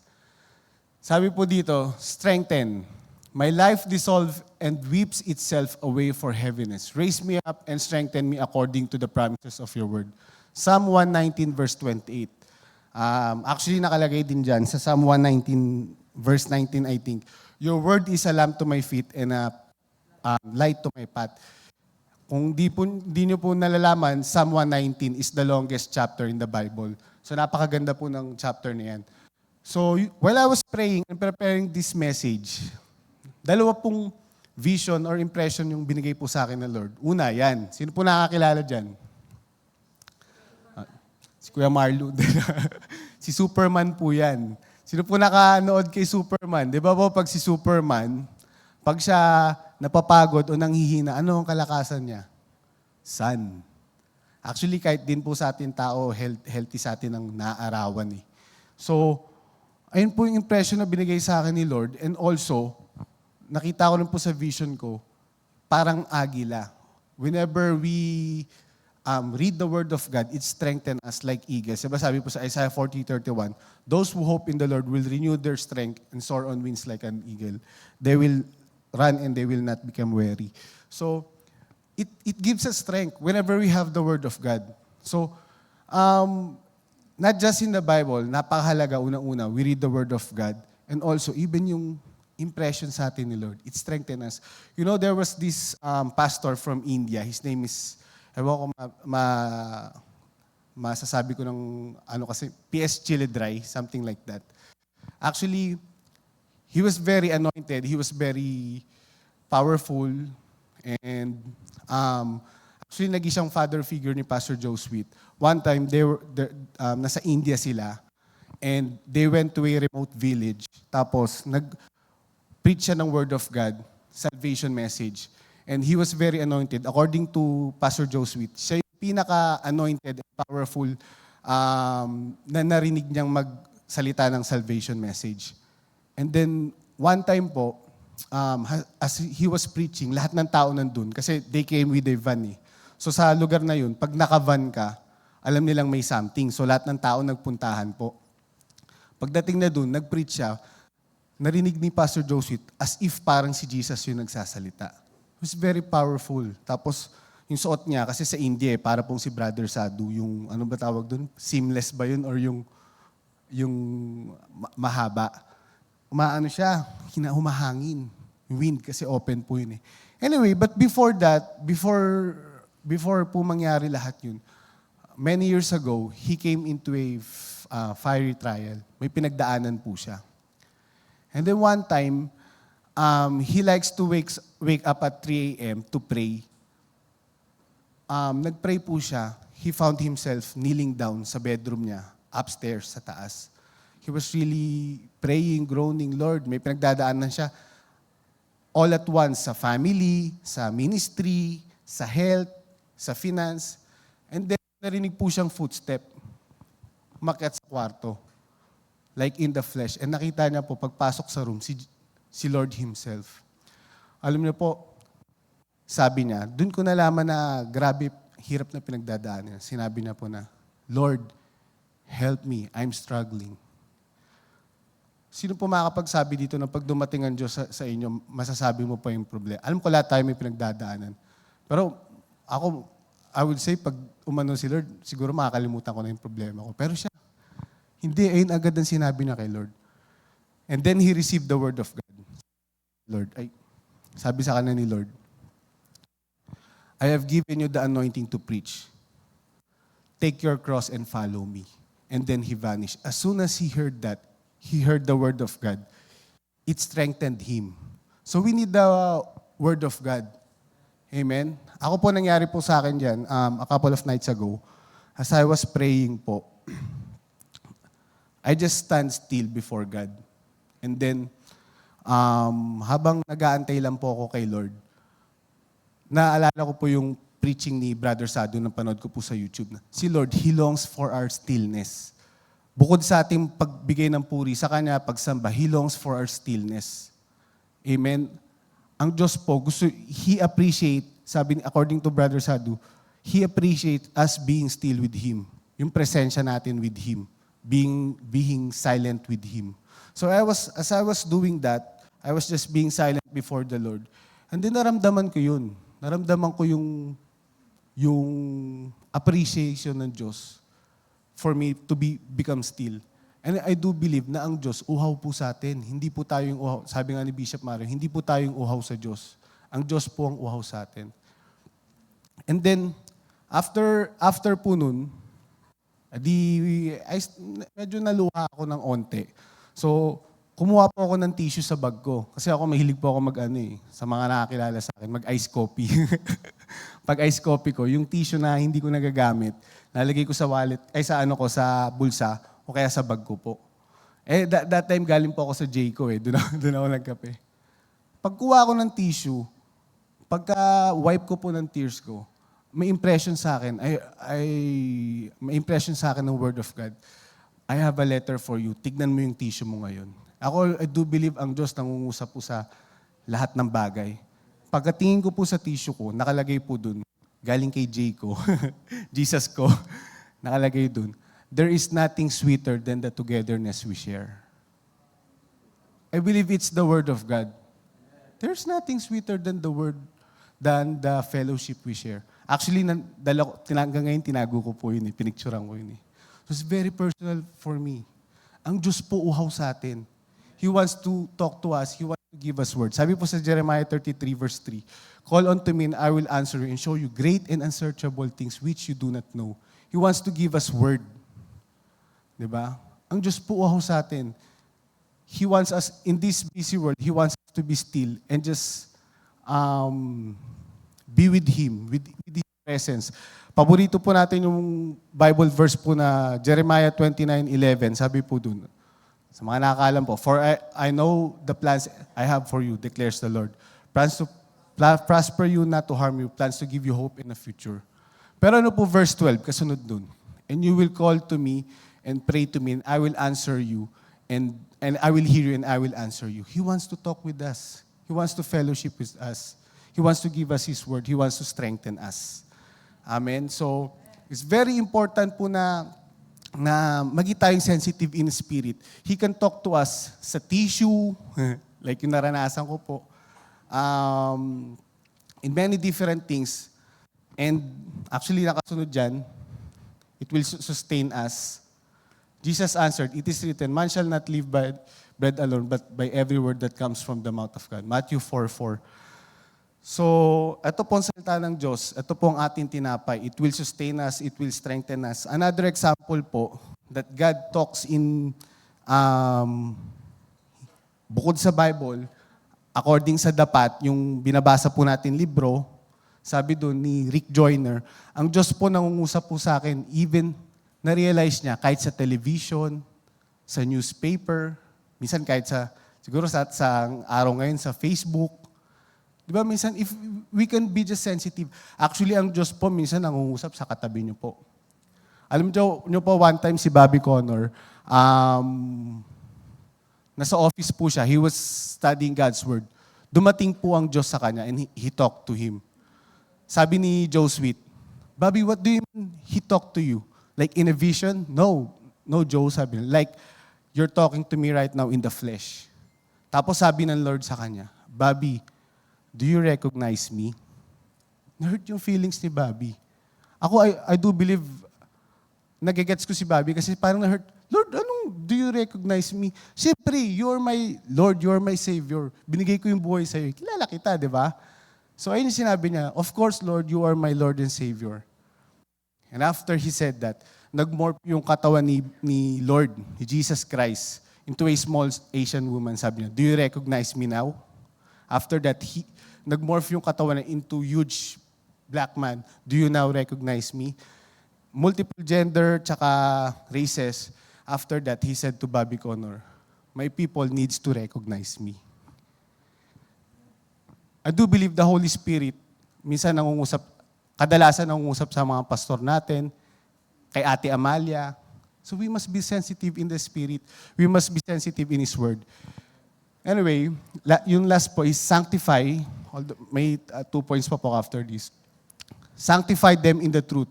Sabi po dito, strengthen. My life dissolve and weeps itself away for heaviness. Raise me up and strengthen me according to the promises of your word. Psalm 119 verse 28. Actually, nakalagay din dyan sa Psalm 119 verse 19, I think. Your word is a lamp to my feet and a light to my path. Kung di nyo po nalalaman, Psalm 119 is the longest chapter in the Bible. So napakaganda po ng chapter na yan. So while I was praying and preparing this message, 2 pong vision or impression yung binigay po sa akin ng Lord. Una, yan. Sino po nakakilala dyan? Si Kuya Marlo. Si Superman po yan. Sino po nakanood kay Superman? Di ba po pag si Superman, pag siya napapagod o nanghihina, ano ang kalakasan niya? Sun. Actually, kahit din po sa atin tao, healthy sa atin ang naaarawan eh. So, ayun po yung impression na binigay sa akin ni Lord. And also, nakita ko rin po sa vision ko, parang agila. Whenever we read the Word of God, it strengthens us like eagles. Diba sabi po sa Isaiah 40:31, those who hope in the Lord will renew their strength and soar on wings like an eagle. They will run and they will not become weary. So, it gives us strength whenever we have the Word of God. So, not just in the Bible, napakahalaga unang-una, we read the Word of God, and also even yung impression sa atin ni Lord, it strengthens us. You know, there was this pastor from India, his name is, ewan ko masasabi ko ng ano kasi, P.S. Chilidray, something like that. Actually, he was very anointed, he was very powerful, and actually naging siyang father figure ni Pastor Joe Sweet. One time, nasa India sila, and they went to a remote village, tapos nag-preach siya ng Word of God, salvation message. And he was very anointed. According to Pastor Joe Sweet, siya yung pinaka-anointed and powerful na narinig niyang magsalita ng salvation message. And then, one time po, as he was preaching, lahat ng tao nandun, kasi they came with a van eh. So sa lugar na yun, pag naka-van ka, alam nilang may something. So lahat ng tao nagpuntahan po. Pagdating na dun, nag-preach siya, narinig ni Pastor Joe Sweet as if parang si Jesus yung nagsasalita. It was very powerful. Tapos, yung suot niya, kasi sa India, para pong si Brother Sadhu, yung, ano ba tawag dun? Seamless ba yun? Or yung mahaba? Umaano siya, humahangin. Wind, kasi open po yun eh. Anyway, but before that, before po mangyari lahat yun, many years ago, he came into a fiery trial. May pinagdaanan po siya. And then one time, he likes to wake up at 3 a.m. to pray. Nagpray po siya. He found himself kneeling down sa bedroom niya, upstairs sa taas. He was really praying, groaning, Lord, may pinagdadaanan siya. All at once, sa family, sa ministry, sa health, sa finance. And then, narinig po siyang footstep. Umakyat sa kwarto. Like in the flesh. And nakita niya po, pagpasok sa room, si Lord Himself. Alam niyo po, sabi niya, dun ko nalaman na grabe hirap na pinagdadaan niya. Sinabi niya po na, Lord, help me, I'm struggling. Sino po makakapagsabi dito na pag dumating ang Diyos sa inyo, masasabi mo pa yung problema? Alam ko lahat tayo may pinagdadaanan. Pero ako, I would say, pag umano si Lord, siguro makakalimutan ko na yung problema ko. Pero siya, hindi, ayun agad ang sinabi niya kay Lord. And then he received the word of God. Lord, sabi sa kanya ni Lord, I have given you the anointing to preach. Take your cross and follow me. And then he vanished. As soon as he heard that, he heard the word of God. It strengthened him. So we need the word of God. Amen? Ako po nangyari po sa akin dyan, a couple of nights ago, as I was praying po, I just stand still before God. And then, habang nag-aantay lang po ako kay Lord, naalala ko po yung preaching ni Brother Sado na panood ko po sa YouTube. Si Lord, He longs for our stillness. Bukod sa ating pagbigay ng puri sa Kanya, pagsamba, He longs for our stillness. Amen. Ang Diyos po, He appreciate, according to Brother Sadu, He appreciate us being still with Him. Yung presensya natin with Him. Being silent with Him. So as I was doing that, I was just being silent before the Lord. And then naramdaman ko yun. Naramdaman ko yung appreciation ng Diyos for me to become still. And I do believe na ang Diyos, uhaw po sa atin. Hindi po tayo yung uhaw. Sabi nga ni Bishop Mario, hindi po tayo yung uhaw sa Diyos. Ang Diyos po ang uhaw sa atin. And then, after po nun, medyo naluha ako ng onte. So, kumuha po ako ng tissue sa bag ko. Kasi ako, mahilig po ako sa mga nakakilala sa akin, mag-ice coffee. Pag ice coffee ko, yung tissue na hindi ko nagagamit, nalagay ko sa wallet, sa bulsa, o kaya sa bag ko po. That time galing po ako sa Jayco doon ako nagkape. Pagkuha ko ng tissue, pagka-wipe ko po ng tears ko, may impression sa akin, may impression sa akin ng Word of God. I have a letter for you. Tignan mo yung tissue mo ngayon. Ako, I do believe ang Diyos nangungusap po sa lahat ng bagay. Pagkatingin ko po sa tissue ko, nakalagay po dun, galing kay Jayco, Jesus ko, nakalagay dun, there is nothing sweeter than the togetherness we share. I believe it's the Word of God. There's nothing sweeter than the fellowship we share. Actually, hanggang ngayon tinago ko po yun, pinicturean ko yun. So it's very personal for me. Ang Diyos po uhaw sa atin. He wants to talk to us. He wants to give us words. Sabi po sa Jeremiah 33 verse 3, call unto me and I will answer you and show you great and unsearchable things which you do not know. He wants to give us word. Diba? Ang Diyos po uhaw sa atin. He wants us, in this busy world, He wants us to be still and just be with Him, with His presence. Paborito po natin yung Bible verse po na Jeremiah 29:11. Sabi po dun, sa mga nakakaalam po, for I know the plans I have for you, declares the Lord. Plans to prosper you, not to harm you. Plans to give you hope in the future. Pero ano po verse 12, kasunod dun? And you will call to me and pray to me and I will answer you and I will hear you and I will answer you. He wants to talk with us. He wants to fellowship with us. He wants to give us His word. He wants to strengthen us. Amen? So, it's very important po na maging tayong sensitive in spirit. He can talk to us sa tissue, like yung naranasan ko po, in many different things. And actually, nakasunod dyan, it will sustain us. Jesus answered, it is written, man shall not live by bread alone, but by every word that comes from the mouth of God. Matthew 4:4. So, ito po ang salita ng Diyos. Ito po ang ating tinapay. It will sustain us. It will strengthen us. Another example po, that God talks in, bukod sa Bible, according sa dapat, yung binabasa po natin libro, sabi doon ni Rick Joyner, ang Diyos po nangungusap po sa akin, even na-realize niya, kahit sa television, sa newspaper, minsan kahit siguro sa araw ngayon sa Facebook, diba minsan, if we can be just sensitive, actually ang Diyos po minsan nangungusap sa katabi niyo po. Alam niyo po, one time si Bobby Connor, nasa office po siya, he was studying God's Word. Dumating po ang Diyos sa kanya and he talked to him. Sabi ni Joe Sweet, Bobby, what do you mean he talked to you? Like in a vision? No, Joe, sabi niya. Like, you're talking to me right now in the flesh. Tapos sabi ng Lord sa kanya, Bobby, do you recognize me? Na-hurt yung feelings ni Bobby. Ako, I do believe, nagigets ko si Bobby kasi parang na-hurt, Lord, do you recognize me? Siyempre, you're my Lord, you're my Savior. Binigay ko yung buhay sa'yo. Kilala kita, di ba? So ayun yung sinabi niya, of course, Lord, you are my Lord and Savior. And after he said that, nag-morph yung katawan ni Lord, ni Jesus Christ, into a small Asian woman. Sabi niya, do you recognize me now? After that, nag-morph yung katawan into huge black man. Do you now recognize me? multiple gender tsaka races. After that, he said to Bobby Connor, "My people needs to recognize me." I do believe the Holy Spirit, minsan kadalasan nangungusap sa mga pastor natin, kay Ate Amalia. So we must be sensitive in the Spirit. We must be sensitive in His Word. Anyway, yung last po is sanctify. May 2 points pa po after this. Sanctify them in the truth.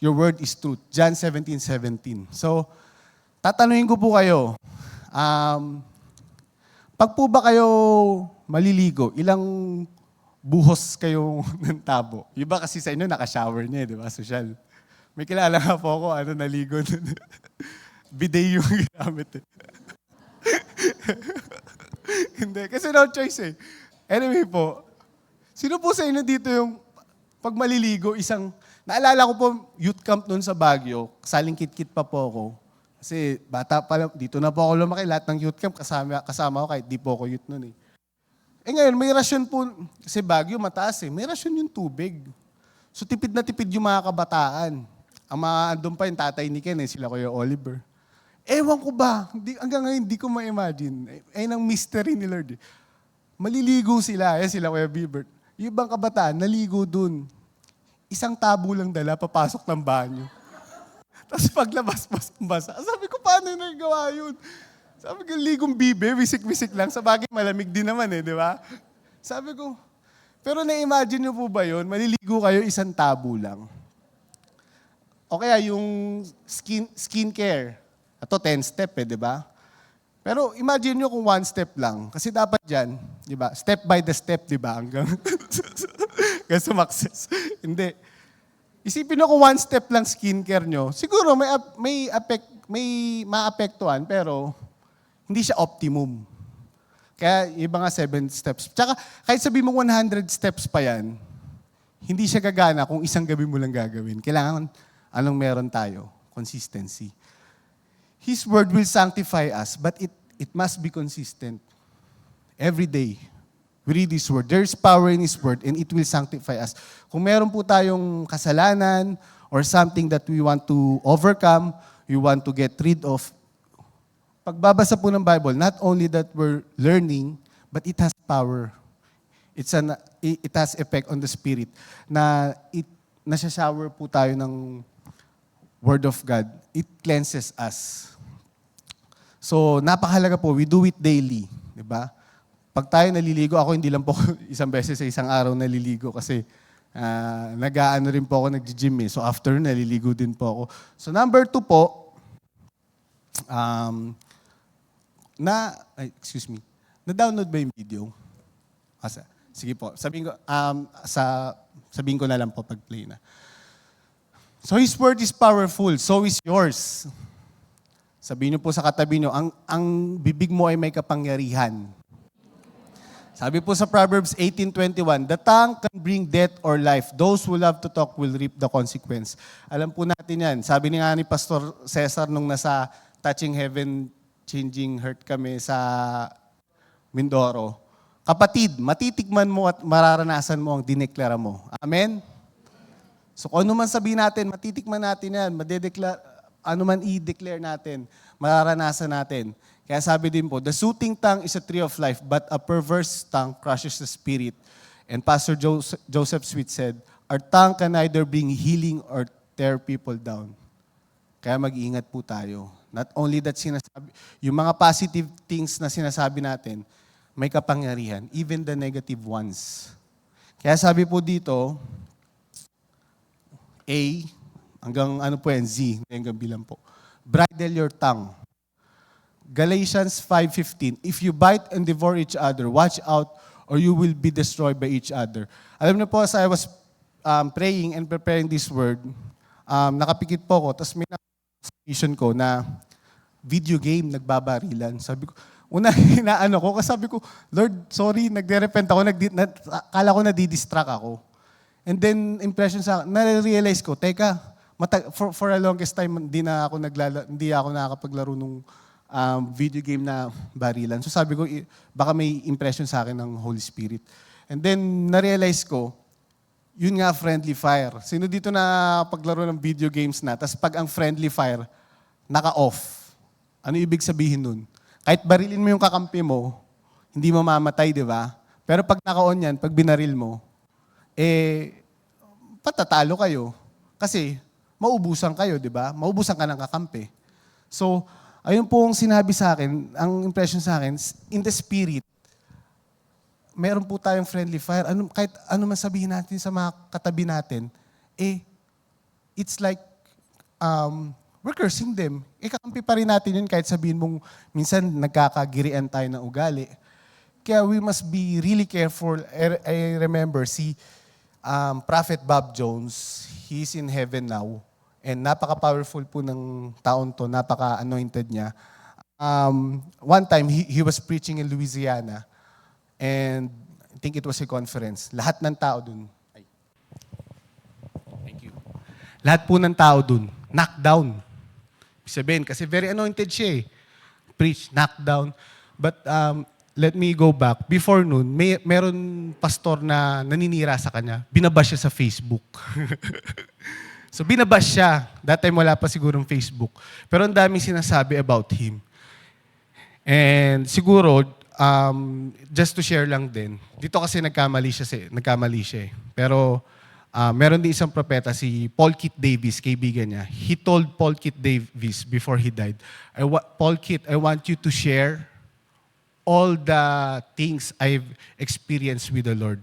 Your word is truth. John 17:17. So, tatanungin ko po kayo, pag po ba kayo maliligo, ilang buhos kayo ng tabo? Iba kasi sa inyo, naka-shower niya, di ba? Social. May kilala nga po ako, naligo. Bidet yung ginamit. Hindi, kasi no choice eh. Anyway po, sino po sa inyo dito yung pag maliligo, naalala ko po youth camp noon sa Baguio, kasaling kit-kit pa po ako. Kasi bata pa lang, dito na po ako lumaki, lahat ng youth camp kasama ko kahit di po ako youth noon eh. Ngayon, may rasyon po, kasi Baguio mataas eh, may rasyon yung tubig. So tipid na tipid yung mga kabataan. Ang mga andun pa yung tatay ni Ken, sila Kuya Oliver. Ewan ko ba, hanggang ngayon hindi ko ma-imagine. Ayun ang mystery ni Lord. Maliligo sila, sila Kuya Bibert. Yung ibang kabataan, naligo dun. Isang tabo lang dala, papasok ng banyo. Tapos paglabas, basa. Sabi ko, paano yung nagawa yun? Sabi ko, ligong bibe, wisik-wisik lang. Sa bagay, malamig din naman di ba? Sabi ko, pero na-imagine nyo po ba yun? Maliligo kayo, isang tabo lang. O kaya yung skincare. Ito, 10 step di ba? Pero imagine nyo kung 1 step lang. Kasi dapat dyan, di ba? Step by the step, di ba? Hanggang sumakses. Hindi. Isipin nyo kung 1 step lang skincare nyo, siguro may maapektuhan, pero hindi siya optimum. Kaya yung mga 7 steps. Tsaka kahit sabihin mo 100 steps pa yan, hindi siya gagana kung isang gabi mo lang gagawin. Kailangan anong meron tayo? Consistency. His word will sanctify us, but it must be consistent. Every day, we read His word. There's power in His word, and it will sanctify us. Kung meron po tayong kasalanan or something that we want to overcome, we want to get rid of, pagbabasa po ng Bible, not only that we're learning, but it has power. It has effect on the spirit na nasashower po tayo ng Word of God. It cleanses us. So, napakahalaga po. We do it daily. Di ba? Pag tayo naliligo, ako hindi lang po isang beses sa isang araw naliligo kasi nag-aano rin po ako, nag-gym eh. So, after naliligo din po ako. So, number 2 po, na-download ba yung video? Sige po. Sabihin ko na lang po pag-play na. So His word is powerful, so is yours. Sabihin niyo po sa katabi niyo, ang bibig mo ay may kapangyarihan. Sabi po sa Proverbs 18:21, the tongue can bring death or life. Those who love to talk will reap the consequence. Alam po natin yan. Sabi ni Pastor Cesar nung nasa Touching Heaven, Changing Heart kami sa Mindoro, kapatid, matitikman mo at mararanasan mo ang dineklara mo. Amen? So kung ano man sabihin natin, matitikman natin yan, ano man i-declare natin, mararanasan natin. Kaya sabi din po, the soothing tongue is a tree of life, but a perverse tongue crushes the spirit. And Pastor Joseph Sweet said, our tongue can either bring healing or tear people down. Kaya mag-iingat po tayo. Not only that yung mga positive things na sinasabi natin, may kapangyarihan, even the negative ones. Kaya sabi po dito, A, hanggang Z, hanggang bilang po. Bridle your tongue. Galatians 5:15, if you bite and devour each other, watch out or you will be destroyed by each other. Alam niyo po, as I was praying and preparing this word, nakapikit po ako, tapos may vision ko na video game, nagbabarilan. Sabi ko, hinaano ko, kasi sabi ko, Lord, sorry, nagre-repent ako, akala ko nadidistract ako. And then, impression na-realize ko, teka, for a longest time, hindi ako nakakapaglaro nung video game na barilan. So sabi ko, baka may impression sa akin ng Holy Spirit. And then, na-realize ko, yun nga, friendly fire. Sino dito na paglaro ng video games na, tas pag ang friendly fire, naka-off. Ano ibig sabihin nun? Kahit barilin mo yung kakampi mo, hindi mamamatay, di ba? Pero pag naka-on yan, pag binaril mo, patatalo kayo. Kasi, maubusan kayo, di ba? Maubusan ka ng kakampi. So, ayun po ang sinabi sa akin, ang impression sa akin, in the spirit, meron po tayong friendly fire. Kahit ano man sabihin natin sa mga katabi natin, it's like, we're cursing them. Kakampi pa rin natin yun kahit sabihin mong minsan nagkakagirian tayo ng ugali. Kaya we must be really careful. I remember si Prophet Bob Jones, he's in heaven now. And napaka-powerful po ng taon to, napaka-anointed niya. One time, he was preaching in Louisiana. And I think it was a conference. Lahat ng tao dun. Thank you. Lahat po ng tao dun, knockdown. Sabihin, kasi very anointed siya eh. Preach, knockdown. But let me go back. Before noon, meron pastor na naninira sa kanya. Binabash siya sa Facebook. So binabash siya. That time wala pa sigurong Facebook. Pero ang daming sinasabi about him. And siguro, just to share lang din. Dito kasi nagkamali siya eh. Pero meron din isang propeta, si Paul Keith Davis, kaibigan niya. He told Paul Keith Davis before he died, Paul Keith, I want you to share all the things I've experienced with the Lord.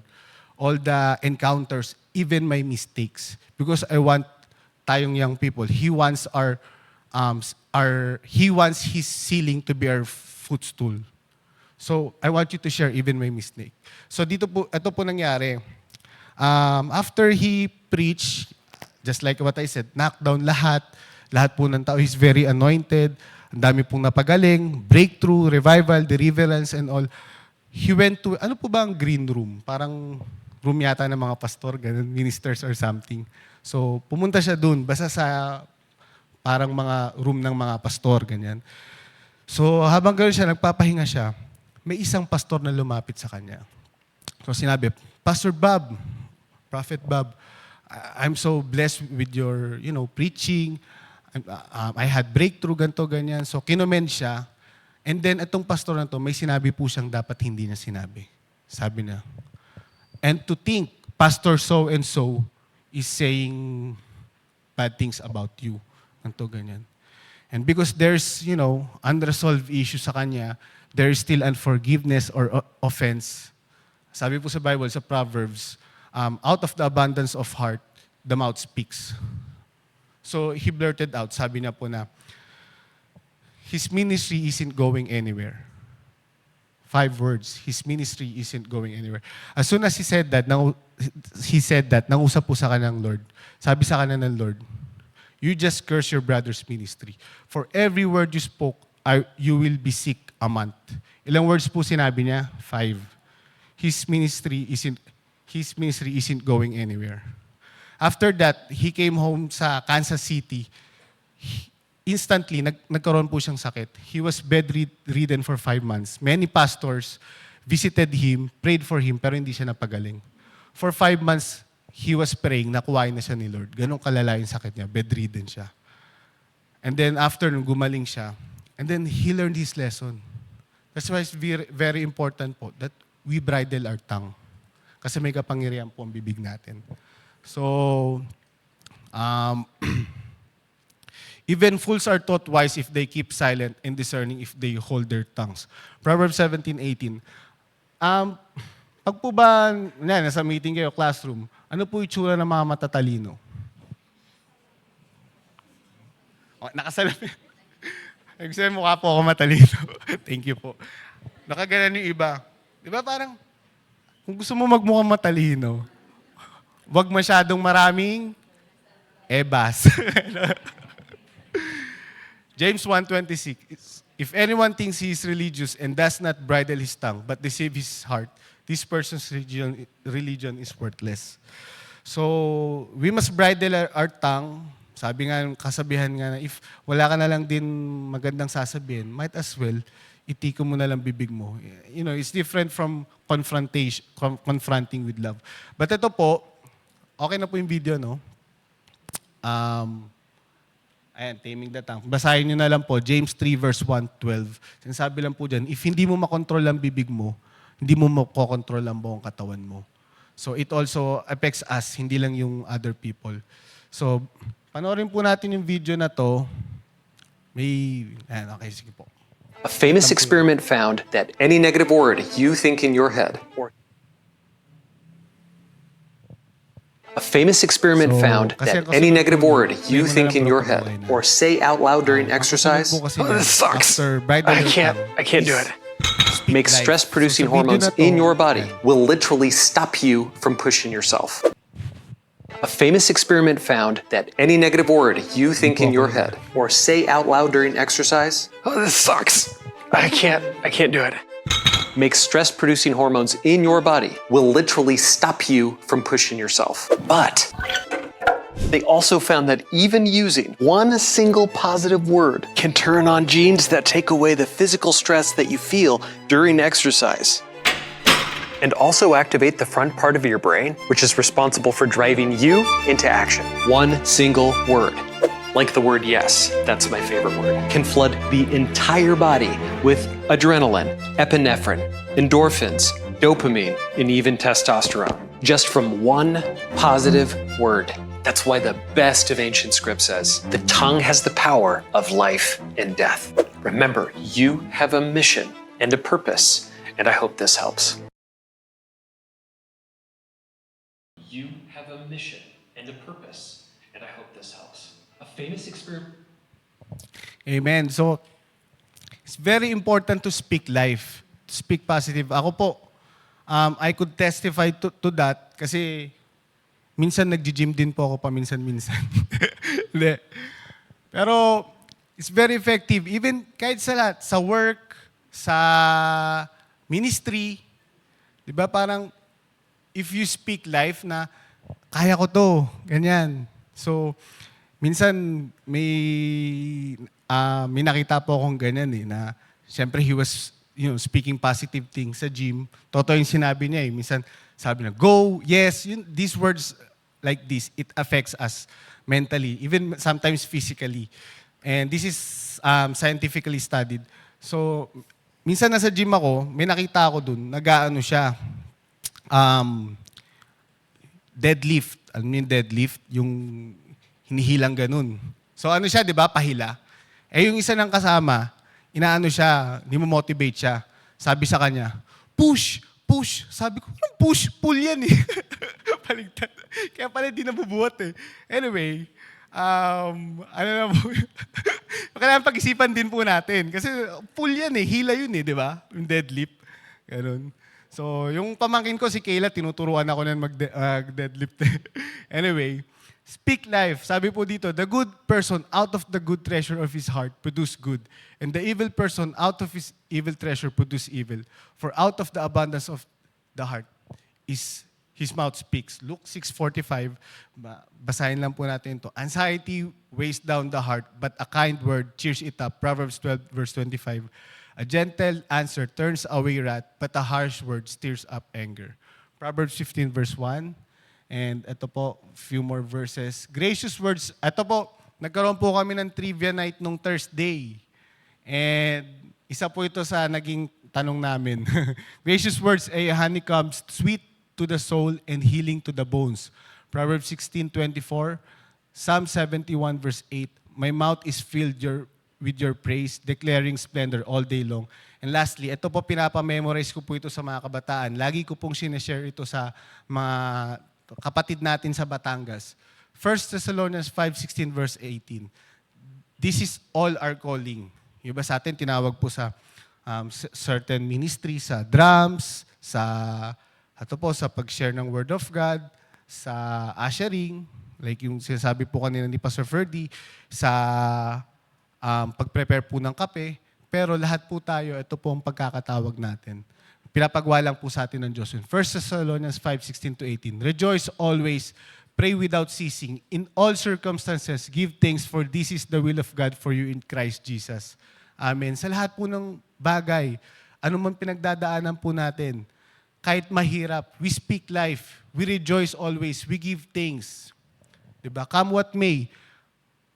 All the encounters, even my mistakes. Because I want tayong young people, He wants He wants His ceiling to be our footstool. So, I want you to share even my mistake. So, ito po nangyari. After he preached, just like what I said, knockdown lahat po ng tao, he's very anointed, ang dami pong napagaling, breakthrough, revival, deliverance, and all. He went to, ano po ba ang green room? Parang room yata ng mga pastor, ganun, ministers or something. So, pumunta siya dun, basta sa parang mga room ng mga pastor, ganyan. So, habang gano'n siya, nagpapahinga siya, may isang pastor na lumapit sa kanya. So sinabi, Pastor Bob, Prophet Bob, I'm so blessed with your, preaching. I had breakthrough, ganito, ganyan. So kinommend siya. And then itong pastor na to, may sinabi po siyang dapat hindi niya sinabi. Sabi niya, and to think, Pastor so-and-so is saying bad things about you. Ganito, ganyan. And because there's, unresolved issue sa kanya, there is still unforgiveness or offense. Sabi po sa Bible, sa Proverbs, out of the abundance of heart, the mouth speaks. So he blurted out, sabi niya po na, his ministry isn't going anywhere. 5 words, his ministry isn't going anywhere. As soon as he said that, nangusap po sa kanya ng Lord. Sabi sa kanya ng Lord, you just curse your brother's ministry. For every word you spoke, you will be sick a month. Ilang words po sinabi niya? 5. His ministry isn't going anywhere. After that, he came home sa Kansas City. Instantly, nagkaroon po siyang sakit. He was bedridden for 5 months. Many pastors visited him, prayed for him, pero hindi siya napagaling. For 5 months, he was praying, nakuhain na siya ni Lord. Ganun kalala yung sakit niya, bedridden siya. And then after, nung gumaling siya, and then he learned his lesson. That's why it's very, very important po that we bridle our tongue. Kasi may kapangyarihan po ang bibig natin. So, even fools are taught wise if they keep silent, and discerning if they hold their tongues. Proverbs 17:18. Pag po ba, nasa meeting kayo, classroom, ano po itsura ng mga matatalino? Nakasalamin. Nagsabi, mukha po ako matalino. Thank you po. Nakaganan yung iba. Di ba parang, kung gusto mo magmukhang matalino, wag masyadong maraming ebas. James 1:26. If anyone thinks he is religious and does not bridle his tongue, but deceive his heart, this person's religion is worthless. So, we must bridle our tongue. Sabi nga, kasabihan nga na, if wala ka na lang din magandang sasabihin, might as well, itiko mo na lang bibig mo. It's different from confronting with love. But ito po, okay na po yung video, no? Ayan, Taming the Tongue. Basahin nyo na lang po, James 3 verse 1:12. Sinasabi lang po dyan, if hindi mo makontrol ang bibig mo, hindi mo makokontrol ang buong katawan mo. So it also affects us, hindi lang yung other people. So, panoorin po natin yung video na to. Ayan, okay, sige po. A famous experiment found that any negative word you think in your head, or a famous experiment So, found kasi that ako any sa negative pagtulog, word hindi you mo na think lang in your pala head patuloy na. or say out loud during exercise Pagtulog po kasi oh, yan, this sucks. after bridal I can't time do is it. speak Make life. stress-producing So, sa video hormones na to, in your body ayan. will literally stop you from pushing yourself. A famous experiment found that any negative word you think in your head or say out loud during exercise oh, this sucks. I can't do it. Make stress-producing hormones in your body will literally stop you from pushing yourself. But they also found that even using one single positive word can turn on genes that take away the physical stress that you feel during exercise. And also activate the front part of your brain, which is responsible for driving you into action. One single word, like the word yes, that's my favorite word, can flood the entire body with adrenaline, epinephrine, endorphins, dopamine, and even testosterone, just from one positive word. That's why the best of ancient script says, the tongue has the power of life and death. Remember, you have a mission and a purpose, and I hope this helps. You have a mission and a purpose, and I hope this helps. A famous experiment. Amen. So, it's very important to speak life, to speak positive. Ako po, I could testify to that kasi minsan nag-gym din po ako paminsan-minsan. Hindi. Pero, it's very effective. Even kahit sa lahat, sa work, sa ministry, di ba parang if you speak life na kaya ko to, ganyan. So, minsan may nakita po akong ganyan na siyempre he was speaking positive things sa gym. Totoo yung sinabi niya eh. Minsan sabi na, go, yes, these words like this, it affects us mentally, even sometimes physically. And this is scientifically studied. So, minsan nasa gym ako, may nakita ako dun, nag-aano siya, deadlift. Alam niyo yung deadlift? Yung hinihilang ganun. So ano siya, di ba? Pahila. Eh yung isa ng kasama, inaano siya, motivate siya. Sabi sa kanya, push, push. Sabi ko, yung push, pull yan eh. Paligtad. Kaya pala di nabubuhat eh. Anyway, ano na po, kailangan pag-isipan din po natin. Kasi pull yan eh, hila yun eh, di ba? Yung deadlift. Ganun. So, yung pamangkin ko, si Kayla, tinuturuan ako na mag-deadlift. Anyway, speak life. Sabi po dito, the good person out of the good treasure of his heart produce good. And the evil person out of his evil treasure produce evil. For out of the abundance of the heart is his mouth speaks. Luke 6:45, basahin lang po natin ito. Anxiety weighs down the heart, but a kind word cheers it up. Proverbs 12 verse 25. A gentle answer turns away wrath, but a harsh word stirs up anger. Proverbs 15 verse 1. And ito po, few more verses. Gracious words. Ito po, nagkaroon po kami ng trivia night nung Thursday. And isa po ito sa naging tanong namin. Gracious words ay honeycomb, sweet to the soul and healing to the bones. Proverbs 16:24. Psalm 71 verse 8. My mouth is filled with your praise, declaring splendor all day long. And lastly, ito po pinapamemorize ko po ito sa mga kabataan. Lagi ko pong sinashare ito sa mga kapatid natin sa Batangas. 1 Thessalonians 5:16 verse 18. This is all our calling. Yung iba sa atin, tinawag po sa certain ministry, sa drums, sa pag-share ng Word of God, sa ushering, like yung sinasabi po kanina ni Pastor Ferdy, sa pag-prepare po ng kape, pero lahat po tayo, ito po ang pagkakatawag natin. Pinapagawa lang po sa atin ng Diyos. 1 Thessalonians 5:16-18. Rejoice always, pray without ceasing. In all circumstances, give thanks for this is the will of God for you in Christ Jesus. Amen. Sa lahat po ng bagay, ano man pinagdadaanan po natin, kahit mahirap, we speak life, we rejoice always, we give thanks. Diba? Come what may,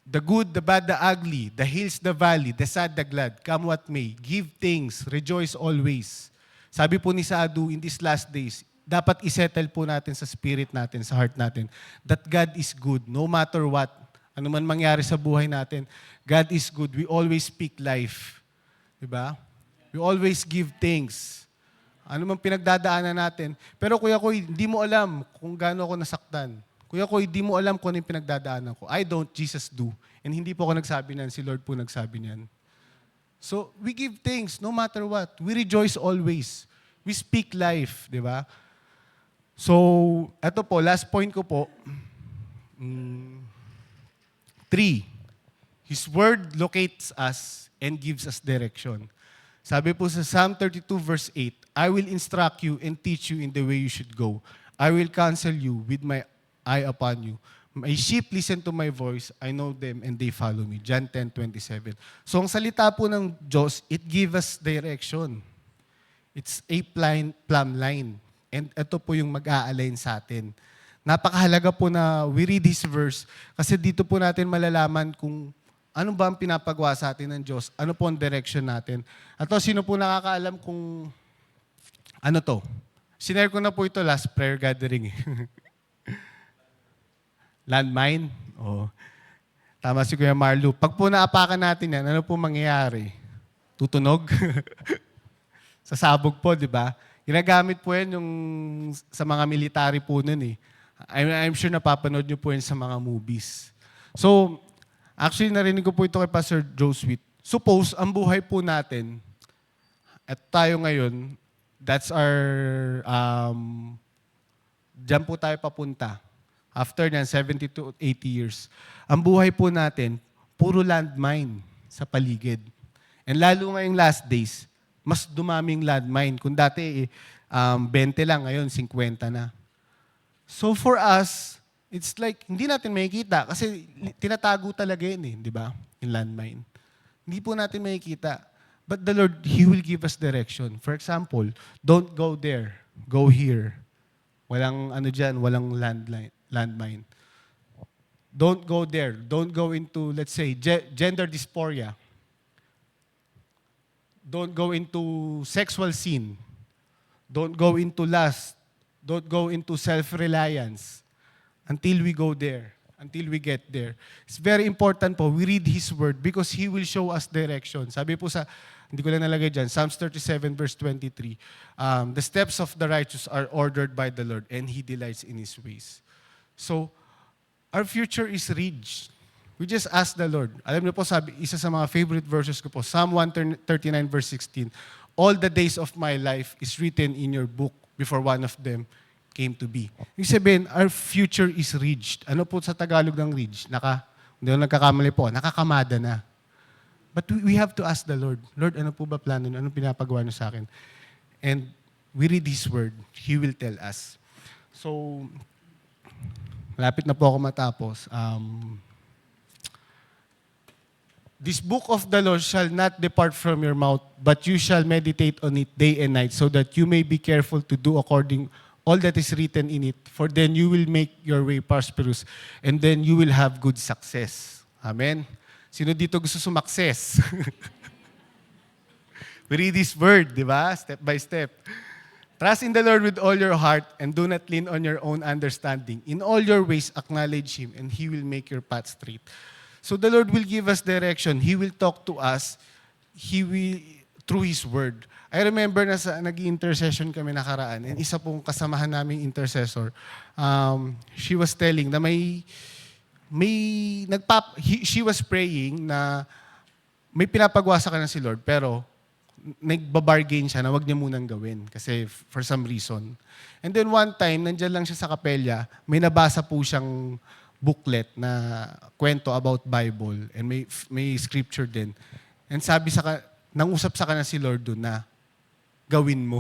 the good, the bad, the ugly, the hills, the valley, the sad, the glad, come what may, give thanks, rejoice always. Sabi po ni Sadu, in these last days, dapat isettle po natin sa spirit natin, sa heart natin, that God is good, no matter what. Ano man mangyari sa buhay natin, God is good. We always speak life. Diba? We always give thanks. Ano man pinagdadaanan natin. Pero Kuya Koy, hindi mo alam kung gaano ako nasaktan. Kuya Koy, hindi mo alam kung ano yung pinagdadaanan ko. I don't, Jesus do. And hindi po ako nagsabi niyan, si Lord po nagsabi niyan. So, we give thanks no matter what. We rejoice always. We speak life, di ba? So, eto po, last point ko po. 3. His word locates us and gives us direction. Sabi po sa Psalm 32 verse 8, I will instruct you and teach you in the way you should go. I will counsel you with my eye upon you. My sheep listen to my voice, I know them and they follow me. John 10:27. So ang salita po ng Diyos, it gives us direction. It's a plumb line. And ito po yung mag-a-align sa atin. Napakahalaga po na we read this verse kasi dito po natin malalaman kung ano ba ang pinapagawa sa atin ng Diyos, ano po ang direction natin. At sino po nakakaalam kung ano to? Sinare ko na po ito last prayer gathering. Landmine? Oo. Tama si Kuya Marlo. Pag po naapakan natin yan, ano po mangyayari? Tutunog? Sasabog po, di ba? Ginagamit po yan yung sa mga military po nun eh. I'm sure napapanood nyo po yan sa mga movies. So, actually narinig ko po ito kay Pastor Joe Sweet. Suppose, ang buhay po natin, at tayo ngayon, that's our, dyan po tayo papunta. After nyan, 70 to 80 years. Ang buhay po natin, puro landmine sa paligid. And lalo ngayong last days, mas dumaming landmine. Kung dati, 20 lang, ngayon 50 na. So for us, it's like, hindi natin makikita kasi tinatago talaga yun eh, di ba? Yung landmine. Hindi po natin makikita. But the Lord, He will give us direction. For example, don't go there, go here. Walang ano dyan, walang landmine. Don't go there. Don't go into, let's say, gender dysphoria. Don't go into sexual sin. Don't go into lust. Don't go into self-reliance until we go there, until we get there. It's very important po, we read His Word because He will show us direction. Sabi po sa, hindi ko lang nalagay dyan, Psalms 37 verse 23, the steps of the righteous are ordered by the Lord and He delights in His ways. So, our future is rich. We just ask the Lord. Alam niyo po, sabi, isa sa mga favorite verses ko po, Psalm 139 verse 16, all the days of my life is written in your book before one of them came to be. Ibig sabihin, our future is reached. Ano po sa Tagalog ng reached? Hindi ako nagkakamali po, nakakamada na. But we have to ask the Lord, Lord, ano po ba plano niyo? Anong pinapagawa niyo sa akin? And we read His Word. He will tell us. So, malapit na po ako matapos. This book of the law shall not depart from your mouth, but you shall meditate on it day and night, so that you may be careful to do according all that is written in it. For then you will make your way prosperous, and then you will have good success. Amen? Sino dito gusto sumakses? We read this word, di ba? Step by step. Trust in the Lord with all your heart and do not lean on your own understanding. In all your ways, acknowledge Him and He will make your path straight. So the Lord will give us direction. He will talk to us. He will, through His Word. I remember na nag-intercession kami nakaraan and isa pong kasamahan naming intercessor, she was telling na she was praying na may pinapagawa sa kanya si Lord pero nagbabargain siya na wag niya munang gawin kasi for some reason. And then one time, nandyan lang siya sa kapelya, may nabasa po siyang booklet na kwento about Bible and may scripture din. And sabi nangusap sa kanya si Lord doon na gawin mo.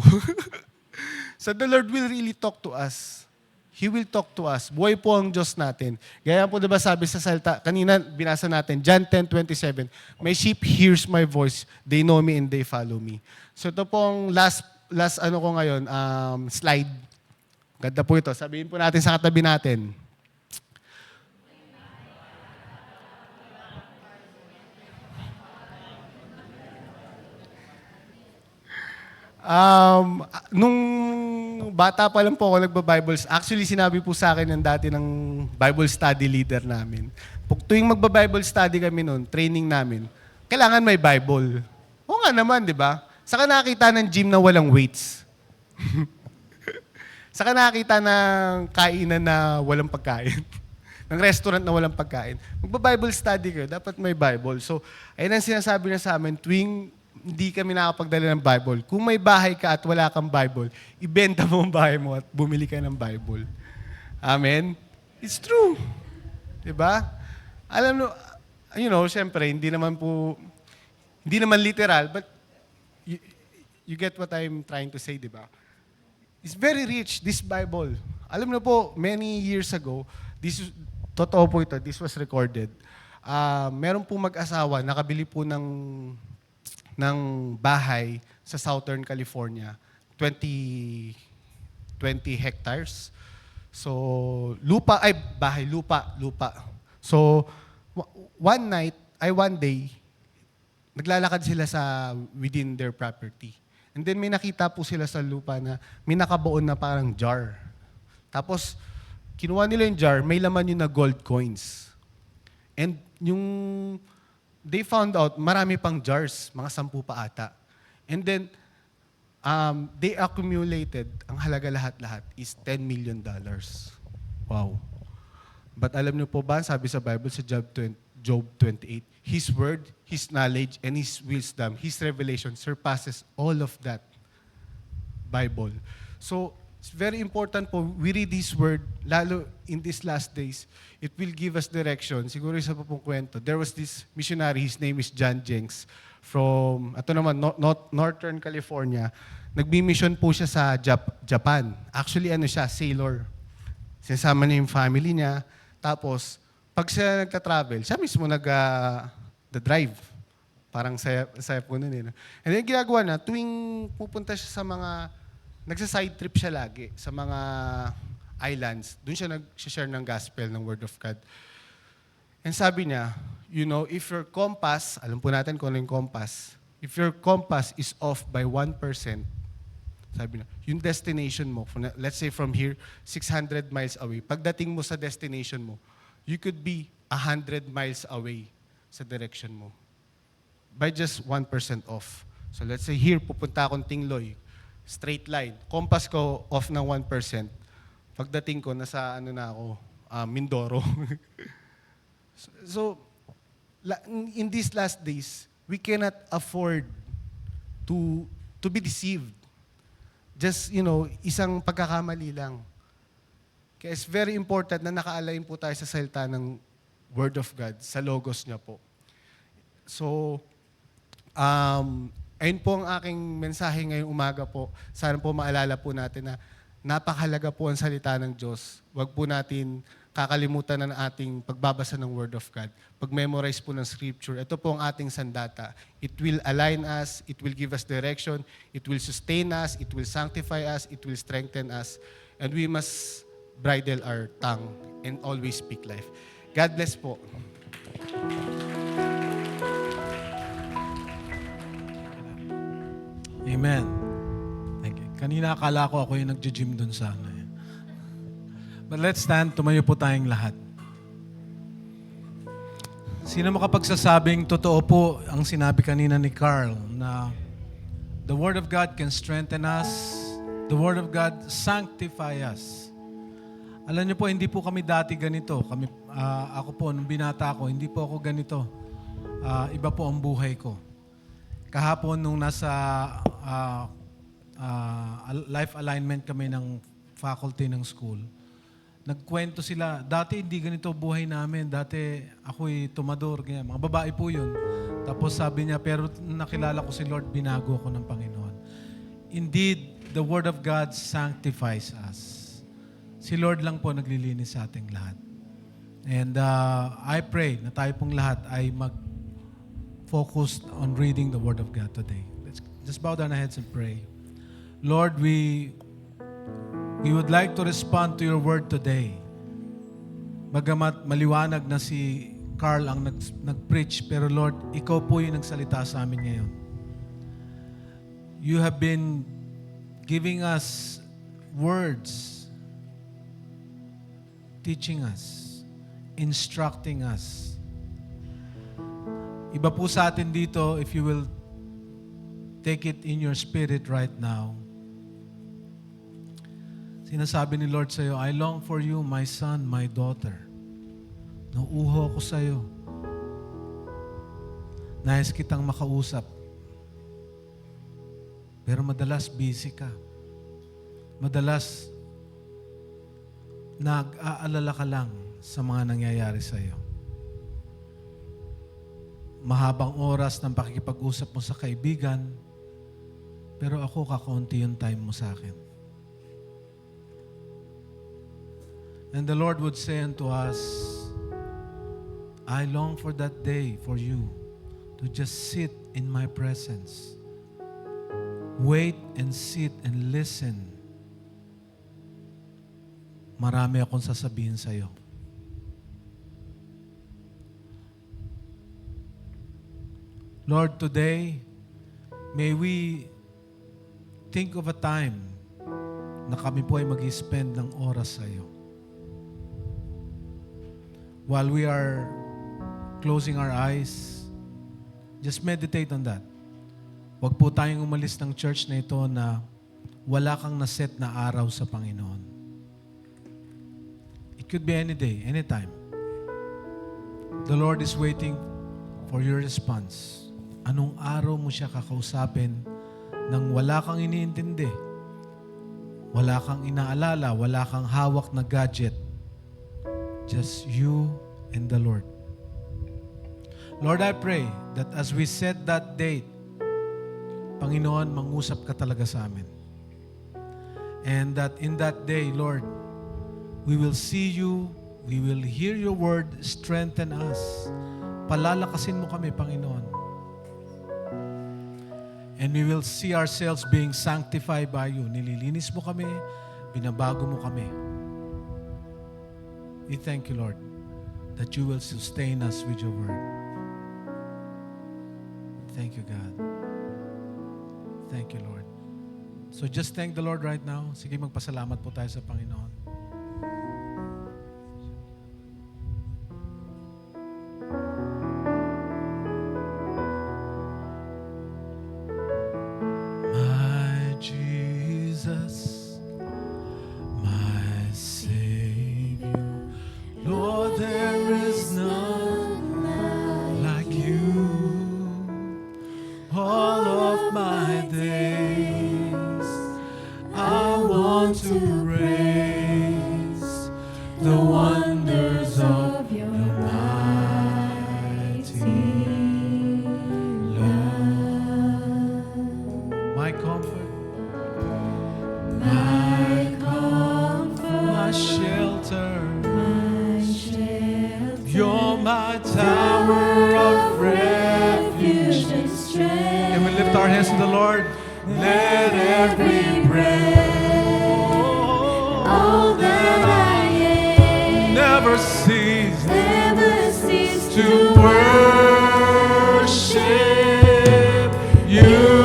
So the Lord will really talk to us. He will talk to us. Buhay po ang Diyos natin. Gaya po diba sabi sa salita, kanina binasa natin, John 10:27, my sheep hears my voice, they know me and they follow me. So ito po ang last last ano ko ngayon, slide. Ganda po ito. Sabihin po natin sa katabi natin. Nung bata pa lang po ako nagba-Bibles, actually sinabi po sa akin ng dati ng Bible study leader namin. Pag tuwing magba-Bible study kami noon, training namin, kailangan may Bible. Oo nga naman, di ba? Saka nakakita ng gym na walang weights. Saka nakakita ng kainan na walang pagkain. ng restaurant na walang pagkain. Magba-Bible study kayo, dapat may Bible. So, ayun ang sinasabi niya sa amin, tuwing hindi kami nakapagdala ng Bible. Kung may bahay ka at wala kang Bible, ibenta mo ang bahay mo at bumili ka ng Bible. Amen? It's true. Diba? Alam mo, syempre, hindi naman literal, but you get what I'm trying to say, diba? It's very rich, this Bible. Alam mo po, many years ago, totoo po ito, this was recorded. Meron po mag-asawa, nakabili po ng bahay sa Southern California, 20 hectares. So, lupa. So, one day, naglalakad sila within their property. And then may nakita po sila sa lupa na may nakabuon na parang jar. Tapos, kinuha nila yung jar, may laman yun na gold coins. And they found out marami pang jars, mga 10 pa ata. And then, they accumulated, ang halaga lahat-lahat is $10 million. Wow. But alam niyo po ba, sabi sa Bible sa Job 28, His word, His knowledge, and His wisdom, His revelation surpasses all of that Bible. So, it's very important po, we read His word, lalo in these last days, it will give us direction. Siguro isa pa pong kwento. There was this missionary, his name is John Jenks, from, Northern California. Nagbi-mission po siya sa Japan. Actually, siya, sailor. Sinasama niya yung family niya. Tapos, pag siya nagta-travel, siya mismo nag-drive. Parang saya po nun eh. And then ginagawa na, tuwing pupunta siya sa nagsa-side trip siya lagi sa mga islands. Doon siya nag-share ng gospel, ng word of God. And sabi niya, if your compass, alam po natin kung ano yung compass, if your compass is off by 1%, sabi niya, yung destination mo, let's say from here, 600 miles away, pagdating mo sa destination mo, you could be 100 miles away sa direction mo. By just 1% off. So let's say here, pupunta akong Tingloy, straight line. Compass ko off ng 1%. Pagdating ko, nasa Mindoro. So, in these last days, we cannot afford to be deceived. Just, isang pagkakamali lang. Kaya it's very important na naka-align po tayo sa salita ng Word of God, sa logos niya po. So, ayun po ang aking mensahe ngayong umaga po. Sana po maalala po natin na napakahalaga po ang salita ng Diyos. Huwag po natin kakalimutan na ating pagbabasa ng Word of God. Pag-memorize po ng Scripture, ito po ang ating sandata. It will align us, it will give us direction, it will sustain us, it will sanctify us, it will strengthen us, and we must bridle our tongue and always speak life. God bless po. Amen. Thank you. Kanina akala ko ako yung nagja-gym dun sa But let's stand, tumayo po tayong lahat. Sino makapagsasabing totoo po ang sinabi kanina ni Carl na the Word of God can strengthen us, the Word of God sanctify us. Alam niyo po, hindi po kami dati ganito. Ako po, nung binata ako, hindi po ako ganito. Iba po ang buhay ko. Kahapon nung nasa life alignment kami ng faculty ng school, nagkwento sila, dati hindi ganito buhay namin. Dati ako'y tumador, ganyan. Mga babae po yun. Tapos sabi niya, pero nakilala ko si Lord, binago ako ng Panginoon. Indeed, the Word of God sanctifies us. Si Lord lang po naglilinis sa ating lahat. And I pray na tayo pong lahat ay mag-focused on reading the Word of God today. Let's just bow down our heads and pray. Lord, we would like to respond to your word today. Bagamat maliwanag na si Carl ang nag-preach, pero Lord, ikaw po yung nagsalita sa amin ngayon. You have been giving us words, teaching us, instructing us. Iba po sa atin dito, if you will take it in your spirit right now, sinasabi ni Lord sa'yo, I long for you, my son, my daughter. Nauuho ko sa'yo. Nais kitang makausap. Pero madalas busy ka. Madalas nag-aalala ka lang sa mga nangyayari sa'yo. Mahabang oras ng pakikipag-usap mo sa kaibigan, pero ako kakaunti yung time mo sa akin. And the Lord would say unto us, I long for that day for you to just sit in my presence. Wait and sit and listen. Marami akong sasabihin sa iyo. Lord, today, may we think of a time na kami po ay mag-spend ng oras sa iyo. While we are closing our eyes, just meditate on that. Huwag po tayong umalis ng church na ito na wala kang naset na araw sa Panginoon. It could be any day, any time. The Lord is waiting for your response. Anong araw mo siya kakausapin nang wala kang iniintindi, wala kang inaalala, wala kang hawak na gadget. Just you and the Lord. Lord, I pray that as we set that date, Panginoon, mangusap ka talaga sa amin. And that in that day, Lord, we will see you, we will hear your word, strengthen us. Palalakasin mo kami, Panginoon. And we will see ourselves being sanctified by you. Nililinis mo kami, binabago mo kami. We thank you, Lord, that you will sustain us with your word. Thank you, God. Thank you, Lord. So just thank the Lord right now. Sige, magpasalamat po tayo sa Panginoon. My Jesus, my Savior, Lord, there is none like you. All of my days, I want to praise the wonders of your mighty love. My comfort, my shelter, you're my tower of refuge and strength. Can we lift our hands to the Lord? Let every breath, all that I am, never cease to worship you.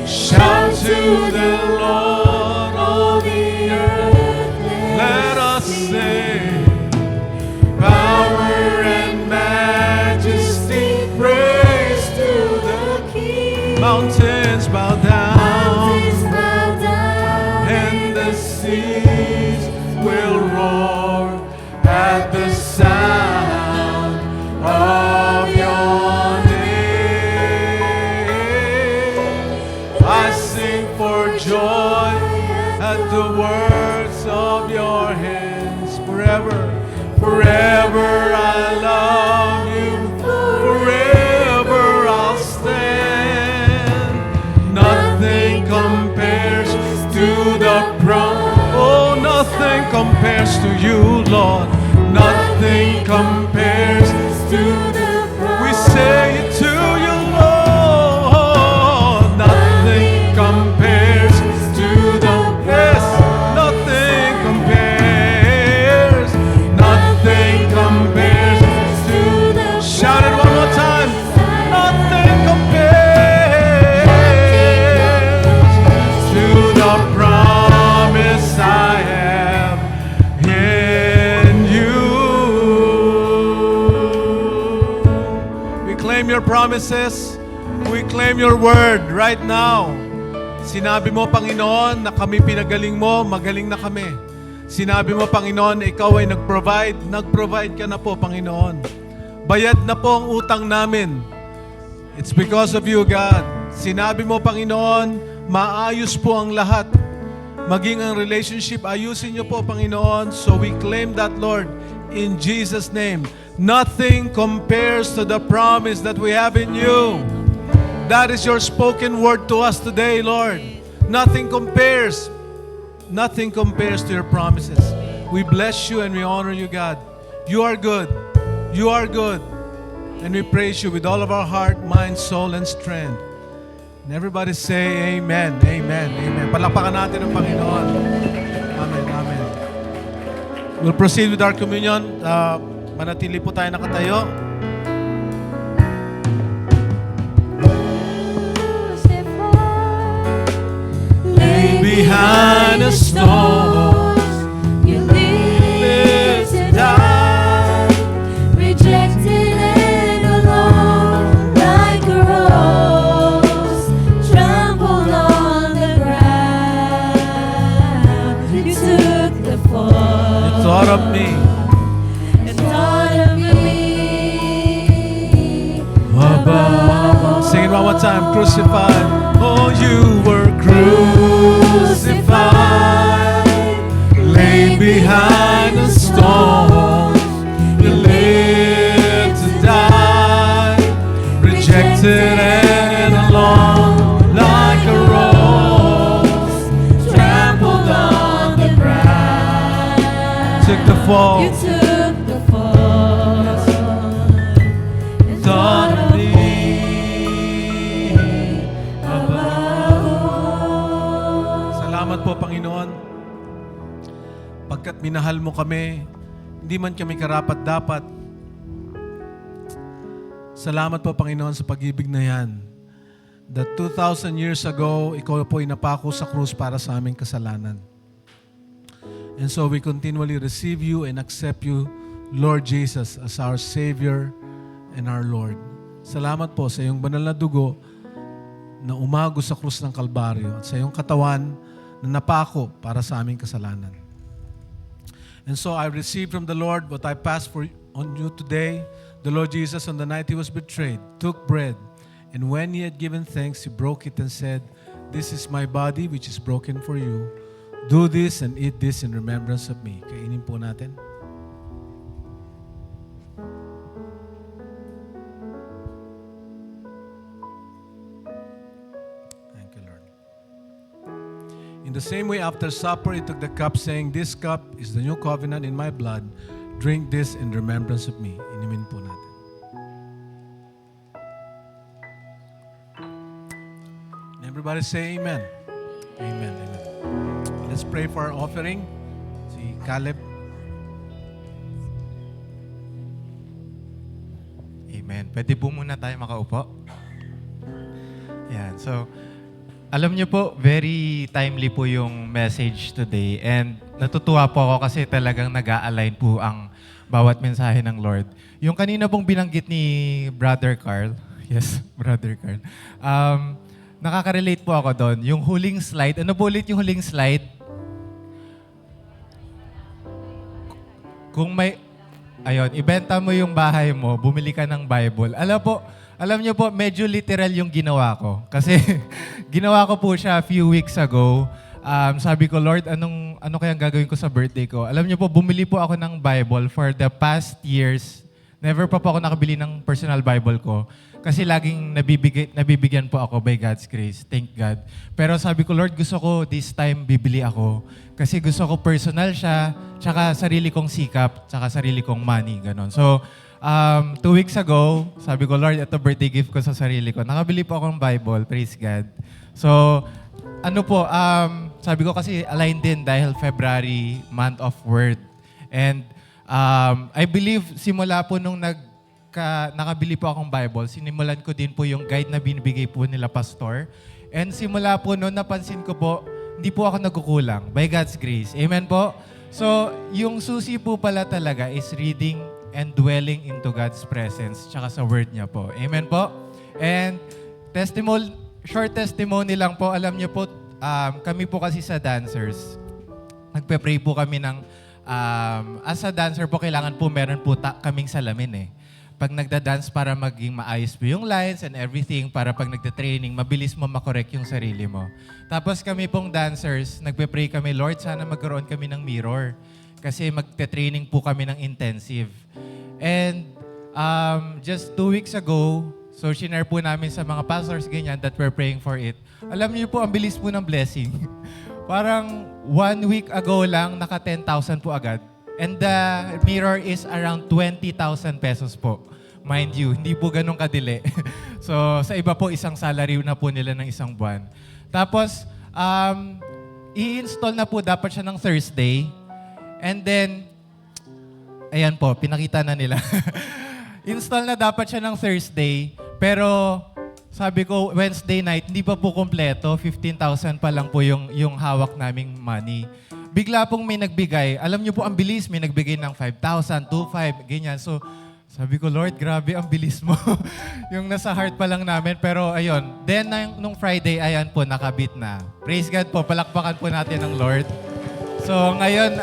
Shout to the Lord, all the earth, let us sing. Power and majesty, praise to the King. Mountains bow down, and the seas will roar at the sound of your name. I sing for joy at the works of your hands. Forever, forever I love you. Forever I'll stand. Nothing compares to the oh, nothing compares to you, Lord. Nothing compares to the we say it to you, Lord. Nothing your promises. We claim your word right now. Sinabi mo, Panginoon, na kami pinagaling mo, magaling na kami. Sinabi mo, Panginoon, ikaw ay nag-provide. Nag-provide ka na po, Panginoon. Bayad na po ang utang namin. It's because of you, God. Sinabi mo, Panginoon, maayos po ang lahat. Maging ang relationship, ayusin niyo po, Panginoon. So we claim that, Lord, in Jesus' name. Nothing compares to the promise that we have in you. That is your spoken word to us today, Lord. Nothing compares. Nothing compares to your promises. We bless you and we honor you, God. You are good. You are good. And we praise you with all of our heart, mind, soul, and strength. And everybody say amen, amen, amen. Palakpakan natin ang Panginoon. Amen, amen. We'll proceed with our communion. Manatili po tayo nakatayo. Lay behind a stone, You live to die, rejected and alone, like a rose trampled on the ground. You took the fall. Thought of me. And thought of me Above. Sing it one more time. Crucified. Oh, you were crucified. Laid behind a stone. You lived to die. Rejected and alone. Like a rose. trampled on the ground. Took the fall. You took the fall. And Thought of me. Salamat po, Panginoon. Pagkat minahal mo kami, hindi man kami karapat-dapat. Salamat po, Panginoon, sa pag-ibig na yan. That 2,000 years ago, ikaw po ay napako sa krus para sa aming kasalanan. And so we continually receive you and accept you, Lord Jesus, as our Savior and our Lord. Salamat po sa iyong banal na dugo na umago sa krus ng Kalbaryo at sa iyong katawan na napako para sa aming kasalanan. And so I received from the Lord what I passed on you today. The Lord Jesus, on the night He was betrayed, took bread, and when He had given thanks, He broke it and said, "This is my body which is broken for you. Do this and eat this in remembrance of me." Kainin po natin. Thank you, Lord. In the same way, after supper, He took the cup, saying, "This cup is the new covenant in my blood. Drink this in remembrance of me." Inumin po natin. And everybody say amen. Amen, amen. Let's pray for our offering. Si Caleb. Amen. Pwede po muna tayo makaupo. Yan. So, alam niyo po, very timely po yung message today. And natutuwa po ako kasi talagang nag-a-align po ang bawat mensahe ng Lord. Yung kanina pong binanggit ni Brother Carl, yes, Brother Carl, nakaka-relate po ako doon. Yung huling slide, ano po ulit yung huling slide? Kung may, ayun, ibenta mo yung bahay mo, bumili ka ng Bible. Alam niyo po, medyo literal yung ginawa ko. Kasi ginawa ko po siya a few weeks ago. Sabi ko, Lord, ano kayang gagawin ko sa birthday ko? Alam niyo po, bumili po ako ng Bible for the past years. Never pa po ako nakabili ng personal Bible ko. Kasi laging nabibigyan po ako by God's grace. Thank God. Pero sabi ko, Lord, gusto ko this time bibili ako. Kasi gusto ko personal siya, tsaka sarili kong sikap, tsaka sarili kong money. Ganon. So, 2 weeks ago, sabi ko, Lord, ito birthday gift ko sa sarili ko. Nakabili po ako ng Bible. Praise God. So, sabi ko kasi align din dahil February, month of word. And I believe simula po nung nakabili po akong Bible, sinimulan ko din po yung guide na binibigay po nila pastor. And simula po noon, napansin ko po, hindi po ako nagkukulang by God's grace. Amen po? So, yung susi po pala talaga is reading and dwelling into God's presence tsaka sa word niya po. Amen po. And short testimony lang po. Alam niyo po, kami po kasi sa dancers, nagpe-pray po kami ng, as a dancer po, kailangan po meron po kaming salamin eh. Pag nagda-dance para maging maayos po yung lines and everything, para pag nagda-training, mabilis mo makorek yung sarili mo. Tapos kami pong dancers, nagpe-pray kami, Lord, sana magkaroon kami ng mirror. Kasi magte-training po kami ng intensive. And just 2 weeks ago, so shinare po namin sa mga pastors ganyan that we're praying for it. Alam niyo po, ang bilis po ng blessing. Parang 1 week ago lang, naka 10,000 po agad. And the mirror is around 20,000 pesos po. Mind you, hindi po ganun kadili. So, sa iba po, isang salary na po nila ng isang buwan. Tapos, i-install na po dapat siya ng Thursday. And then, ayan po, pinakita na nila. Install na dapat siya ng Thursday. Pero, sabi ko, Wednesday night, hindi pa po kompleto. 15,000 pa lang po yung hawak naming money. Bigla pong may nagbigay. Alam niyo po, ang bilis. May nagbigay ng 5,000, 2,500, ganyan. So, sabi ko, Lord, grabe, ang bilis mo. Yung nasa heart pa lang namin. Pero, ayun. Then, nung Friday, ayan po, nakabit na. Praise God po. Palakpakan po natin ng Lord. So, ngayon,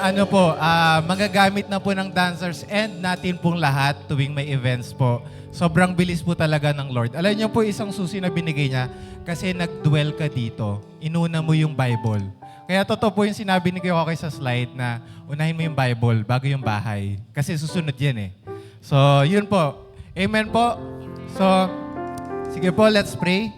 magagamit na po ng dancers and natin pong lahat tuwing may events po. Sobrang bilis po talaga ng Lord. Alam niyo po, isang susi na binigay niya kasi nag-dwell ka dito. Inuna mo yung Bible. Kaya totoo po yung sinabi ni Kuya Kokoy sa slide na unahin mo yung Bible bago yung bahay. Kasi susunod yan eh. So, yun po. Amen po. So, sige po, let's pray.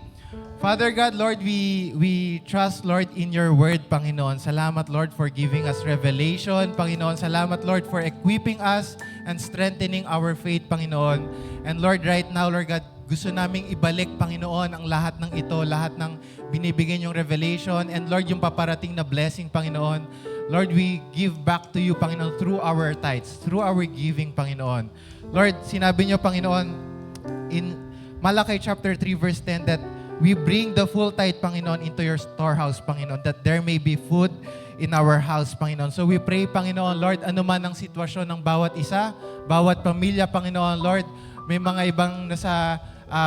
Father God, Lord, we trust, Lord, in your word, Panginoon. Salamat, Lord, for giving us revelation, Panginoon. Salamat, Lord, for equipping us and strengthening our faith, Panginoon. And Lord, right now, Lord God, gusto naming ibalik, Panginoon, ang lahat ng ito, lahat ng binibigay niyong revelation, and Lord, yung paparating na blessing, Panginoon. Lord, we give back to you, Panginoon, through our tithes, through our giving, Panginoon. Lord, sinabi niyo, Panginoon, in Malachi chapter 3, verse 10, that we bring the full tithe, Panginoon, into your storehouse, Panginoon, that there may be food in our house, Panginoon. So we pray, Panginoon, Lord, anuman ang sitwasyon ng bawat isa, bawat pamilya, Panginoon, Lord, may mga ibang nasa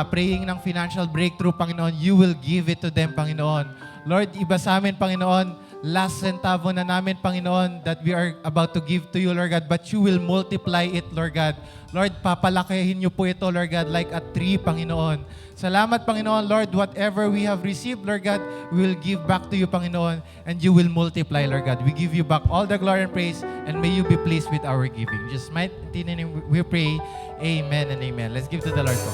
praying ng financial breakthrough, Panginoon, you will give it to them, Panginoon. Lord, iba sa amin, Panginoon, last centavo na namin, Panginoon, that we are about to give to you, Lord God, but you will multiply it, Lord God. Lord, papalakihin niyo po ito, Lord God, like a tree, Panginoon. Salamat, Panginoon, Lord, whatever we have received, Lord God, we will give back to you, Panginoon, and you will multiply, Lord God. We give you back all the glory and praise, and may you be pleased with our giving. Just mighty name we pray, amen and amen. Let's give to the Lord po.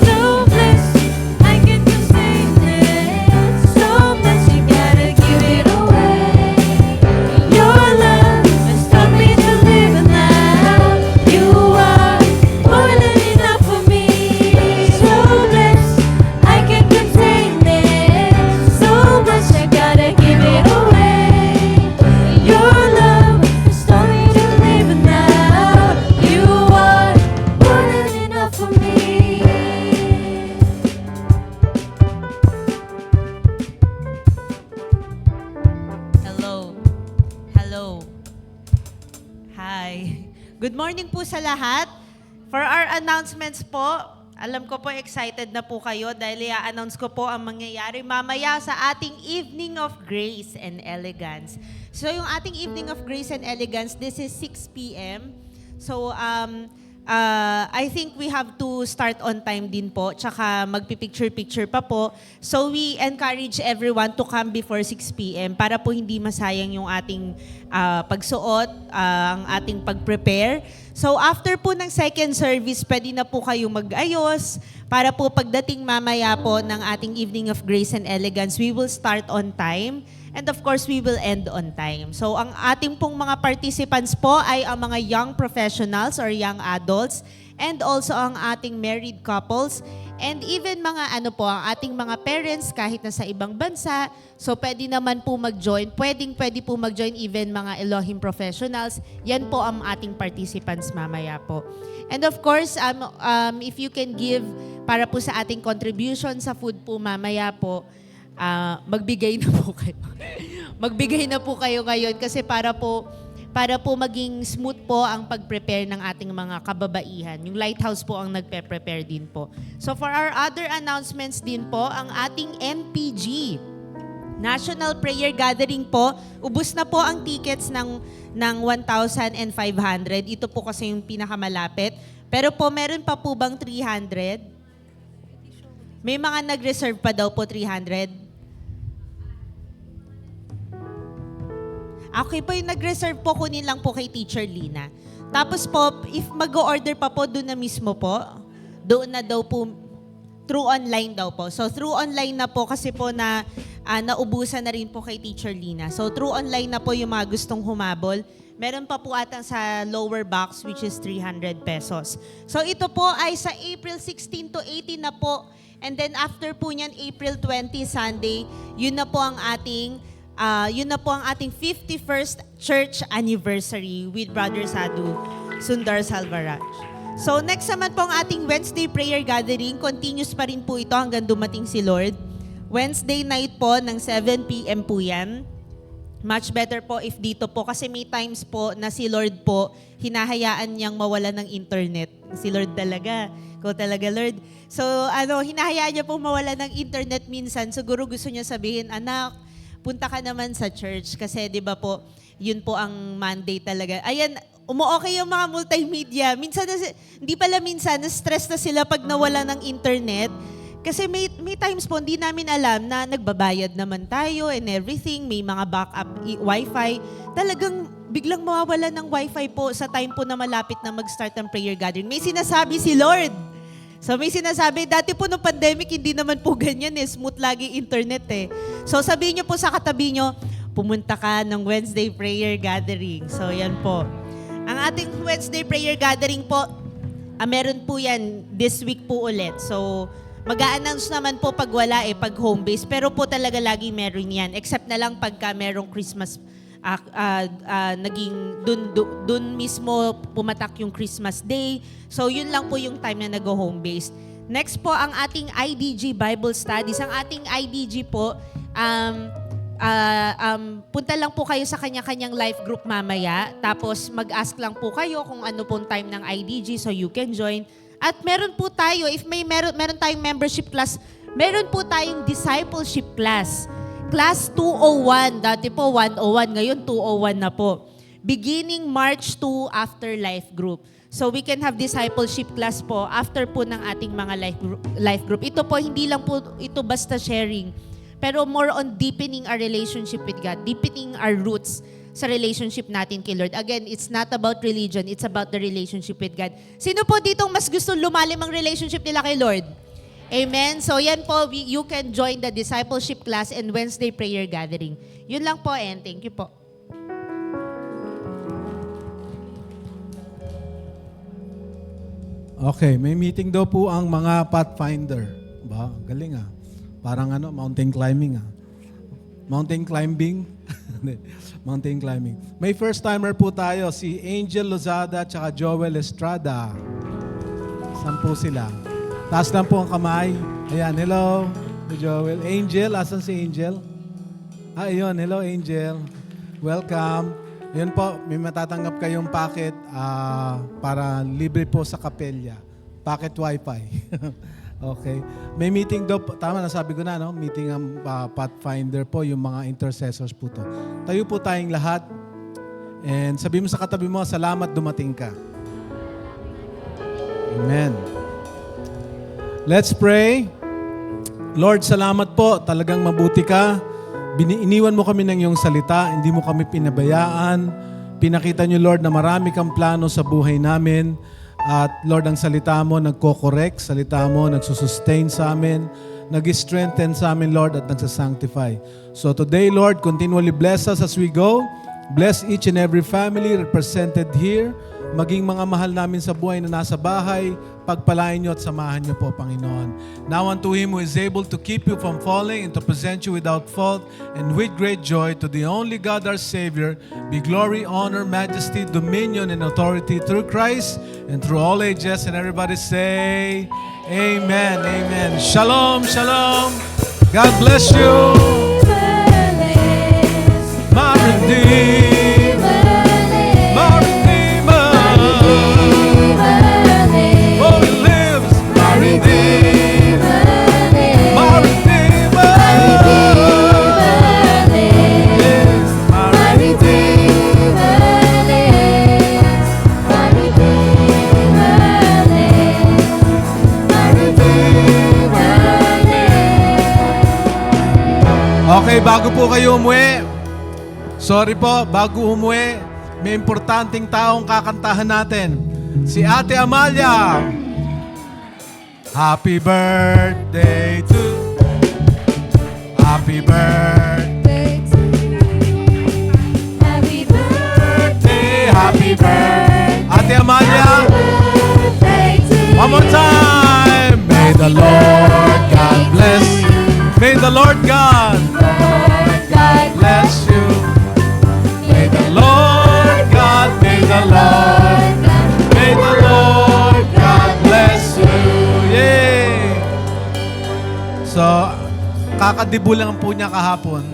So blessed, I can contain it. So blessed, you gotta give it away. Your love has taught me to live now. You are more than enough for me. So blessed, I can contain it. So blessed, I gotta give it away. Your love has taught me to live now. You are more than enough for me. Hello. Hi. Good morning po sa lahat. For our announcements po, alam ko po excited na po kayo dahil i-announce ko po ang mangyayari mamaya sa ating Evening of Grace and Elegance. So yung ating Evening of Grace and Elegance, this is 6 p.m. So I think we have to start on time din po, tsaka magpipicture-picture pa po. So we encourage everyone to come before 6 p.m. para po hindi masayang yung ating pagsuot, ang ating pag-prepare. So after po ng second service, pwede na po kayong mag-ayos para po pagdating mamaya po ng ating Evening of Grace and Elegance, we will start on time. And of course, we will end on time. So ang ating pong mga participants po ay ang mga young professionals or young adults and also ang ating married couples and even mga ang ating mga parents kahit nasa ibang bansa. So pwede naman po mag-join. Pwede po mag-join even mga Elohim professionals. Yan po ang ating participants mamaya po. And of course, if you can give para po sa ating contribution sa food po mamaya po, magbigay na po kayo. Magbigay na po kayo ngayon kasi para po para po maging smooth po ang pag-prepare ng ating mga kababaihan. Yung Lighthouse po ang nagpe-prepare din po. So for our other announcements din po, ang ating NPG, National Prayer Gathering po, ubos na po ang tickets ng 1,500. Ito po kasi yung pinakamalapit. Pero po, meron pa po bang 300? May mga nag-reserve pa daw po 300. Okay po, yung nag-reserve po, kunin lang po kay Teacher Lina. Tapos po, if mag-order pa po, doon na mismo po, doon na daw po, through online daw po. So through online na po kasi po na naubusan na rin po kay Teacher Lina. So through online na po yung mga gustong humabol. Meron pa po atang sa lower box which is 300 pesos. So ito po ay sa April 16 to 18 na po. And then after po niyan, April 20, Sunday, yun na po ang ating 51st church anniversary with Brother Sadu Sundar Salvaraj. So next naman po ang ating Wednesday prayer gathering. Continuous pa rin po ito hanggang dumating si Lord. Wednesday night po ng 7 p.m. po yan. Much better po if dito po kasi may times po na si Lord po hinahayaan niyang mawala ng internet. Si Lord talaga. Ikaw talaga, Lord. So hinahayaan niya pong mawala ng internet minsan. Siguro gusto niya sabihin, anak, punta ka naman sa church kasi 'di ba po, yun po ang mandate talaga. Ayan, umo-okay yung mga multimedia. Minsan minsan na-stress na sila pag nawala ng internet. Kasi may times po hindi namin alam na nagbabayad naman tayo and everything, may mga backup wifi. Talagang biglang mawawala ng wifi po sa time po na malapit na mag-start ang prayer gathering. May sinasabi si Lord. So may sinasabi, dati po nung pandemic, hindi naman po ganyan smooth lagi internet So sabihin niyo po sa katabi niyo, pumunta ka ng Wednesday prayer gathering. So yan po. Ang ating Wednesday prayer gathering po, meron po yan this week po ulit. So mag-a-announce naman po pag wala pag home base. Pero po talaga laging meron yan. Except na lang pagka merong Christmas naging dun mismo pumatak yung Christmas Day. So yun lang po yung time na nag-home based. Next po ang ating IDG Bible Studies. Ang ating IDG po, punta lang po kayo sa kanya-kanyang life group mamaya. Tapos mag-ask lang po kayo kung ano pong time ng IDG so you can join. At meron po tayo, if meron tayong membership class, meron po tayong discipleship class. Class 201, dati po 101, ngayon 201 na po. Beginning March 2 after life group. So we can have discipleship class po after po ng ating mga life group. Ito po, hindi lang po ito basta sharing, pero more on deepening our relationship with God, deepening our roots sa relationship natin kay Lord. Again, it's not about religion, it's about the relationship with God. Sino po ditong mas gusto lumalim ang relationship nila kay Lord? Amen. So yan po, you can join the discipleship class and Wednesday prayer gathering. Yun lang po and thank you po. Okay, may meeting daw po ang mga Pathfinder. Ba, galing Parang mountain climbing Mountain climbing? Mountain climbing. May first timer po tayo, si Angel Lozada at Joel Estrada. Saan po sila? Taas lang po ang kamay. Ayan, hello, Joel. Angel, asan si Angel? Ayun, hello Angel. Welcome. Yun po, may matatanggap kayong packet para libre po sa kapelya. Packet wifi. Okay. May meeting daw, tama na sabi ko na, no? Meeting ang Pathfinder po, yung mga intercessors po to. Tayo po tayong lahat. And sabi mo sa katabi mo, salamat dumating ka. Amen. Let's pray. Lord, salamat po. Talagang mabuti ka. Iniwan mo kami ng iyong salita. Hindi mo kami pinabayaan. Pinakita niyo, Lord, na marami kang plano sa buhay namin. At Lord, ang salita mo nagko-correct. Salita mo nagsusustain sa amin. Nag-strengthen sa amin, Lord, at nagsasanctify. So today, Lord, continually bless us as we go. Bless each and every family represented here. Maging mga mahal namin sa buhay na nasa bahay, pagpalain niyo at samahan niyo po, Panginoon. Now unto Him who is able to keep you from falling and to present you without fault and with great joy to the only God our Savior, be glory, honor, majesty, dominion, and authority through Christ and through all ages. And everybody say, Amen, Amen. Shalom, Shalom. God bless you. My Redeemer. bago po kayo umuwi, bago umuwi, may importanteng taong kakantahan natin. Si Ate Amalia. Happy birthday to Happy birthday to Happy birthday, Happy birthday Ate Amalia. birthday to One more time. May the Lord God bless. May the Lord God God bless you. May the Lord God, may the Lord, may the Lord God bless you. Yay! So, kakadibo lang po niya kahapon.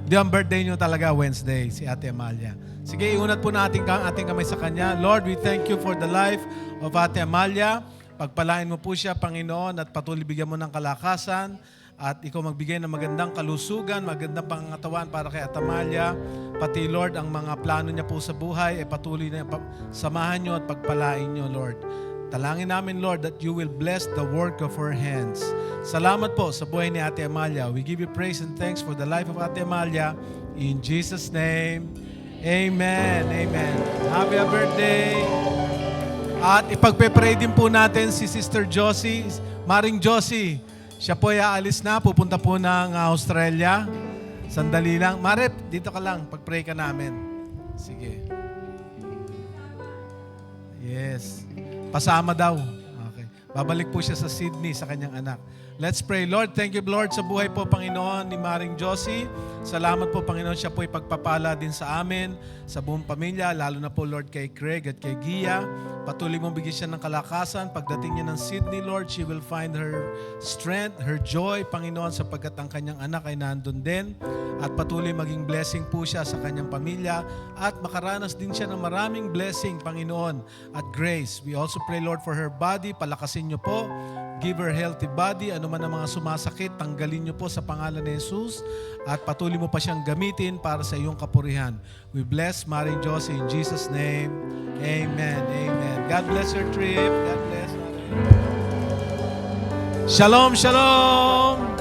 Di ang birthday niyo talaga Wednesday, si Ate Amalia. Sige, iunat po natin ating kamay sa kanya. Lord, we thank you for the life of Ate Amalia. Pagpalain mo po siya, Panginoon, at patuloy bigyan mo ng kalakasan. At ikaw magbigay ng magandang kalusugan, magandang pangangatawan para kay Ate Amalia. Pati Lord, ang mga plano niya po sa buhay, patuloy na samahan niyo at pagpalain niyo, Lord. Talangin namin, Lord, that you will bless the work of her hands. Salamat po sa buhay ni Ate Amalia. We give you praise and thanks for the life of Ate Amalia. In Jesus' name, amen. Amen. Happy birthday. At ipagpe-pray din po natin si Sister Josie, Maring Josie. Siya po ay aalis na, pupunta po ng Australia. Sandali lang. Marep, dito ka lang, pag-pray ka namin. Sige. Yes. Pasama daw. Okay. Babalik po siya sa Sydney sa kanyang anak. Let's pray. Lord, thank you, Lord, sa buhay po, Panginoon, ni Maring Josie. Salamat po, Panginoon, siya po ay pagpapala din sa amin, sa buong pamilya, lalo na po, Lord, kay Craig at kay Gia. Patuloy mong bigyan siya ng kalakasan. Pagdating niya ng Sydney, Lord, she will find her strength, her joy, Panginoon, sapagkat ang kanyang anak ay nandun din. At patuloy maging blessing po siya sa kanyang pamilya at makaranas din siya ng maraming blessing, Panginoon, at grace. We also pray, Lord, for her body. Palakasin niyo po. Give her healthy body. Ano man ang mga sumasakit, tanggalin niyo po sa pangalan ni Jesus. At patuloy mo pa siyang gamitin para sa iyong kapurihan. We bless Maring Josie in Jesus' name. Amen. Amen. God bless your trip. God bless. Shalom, shalom.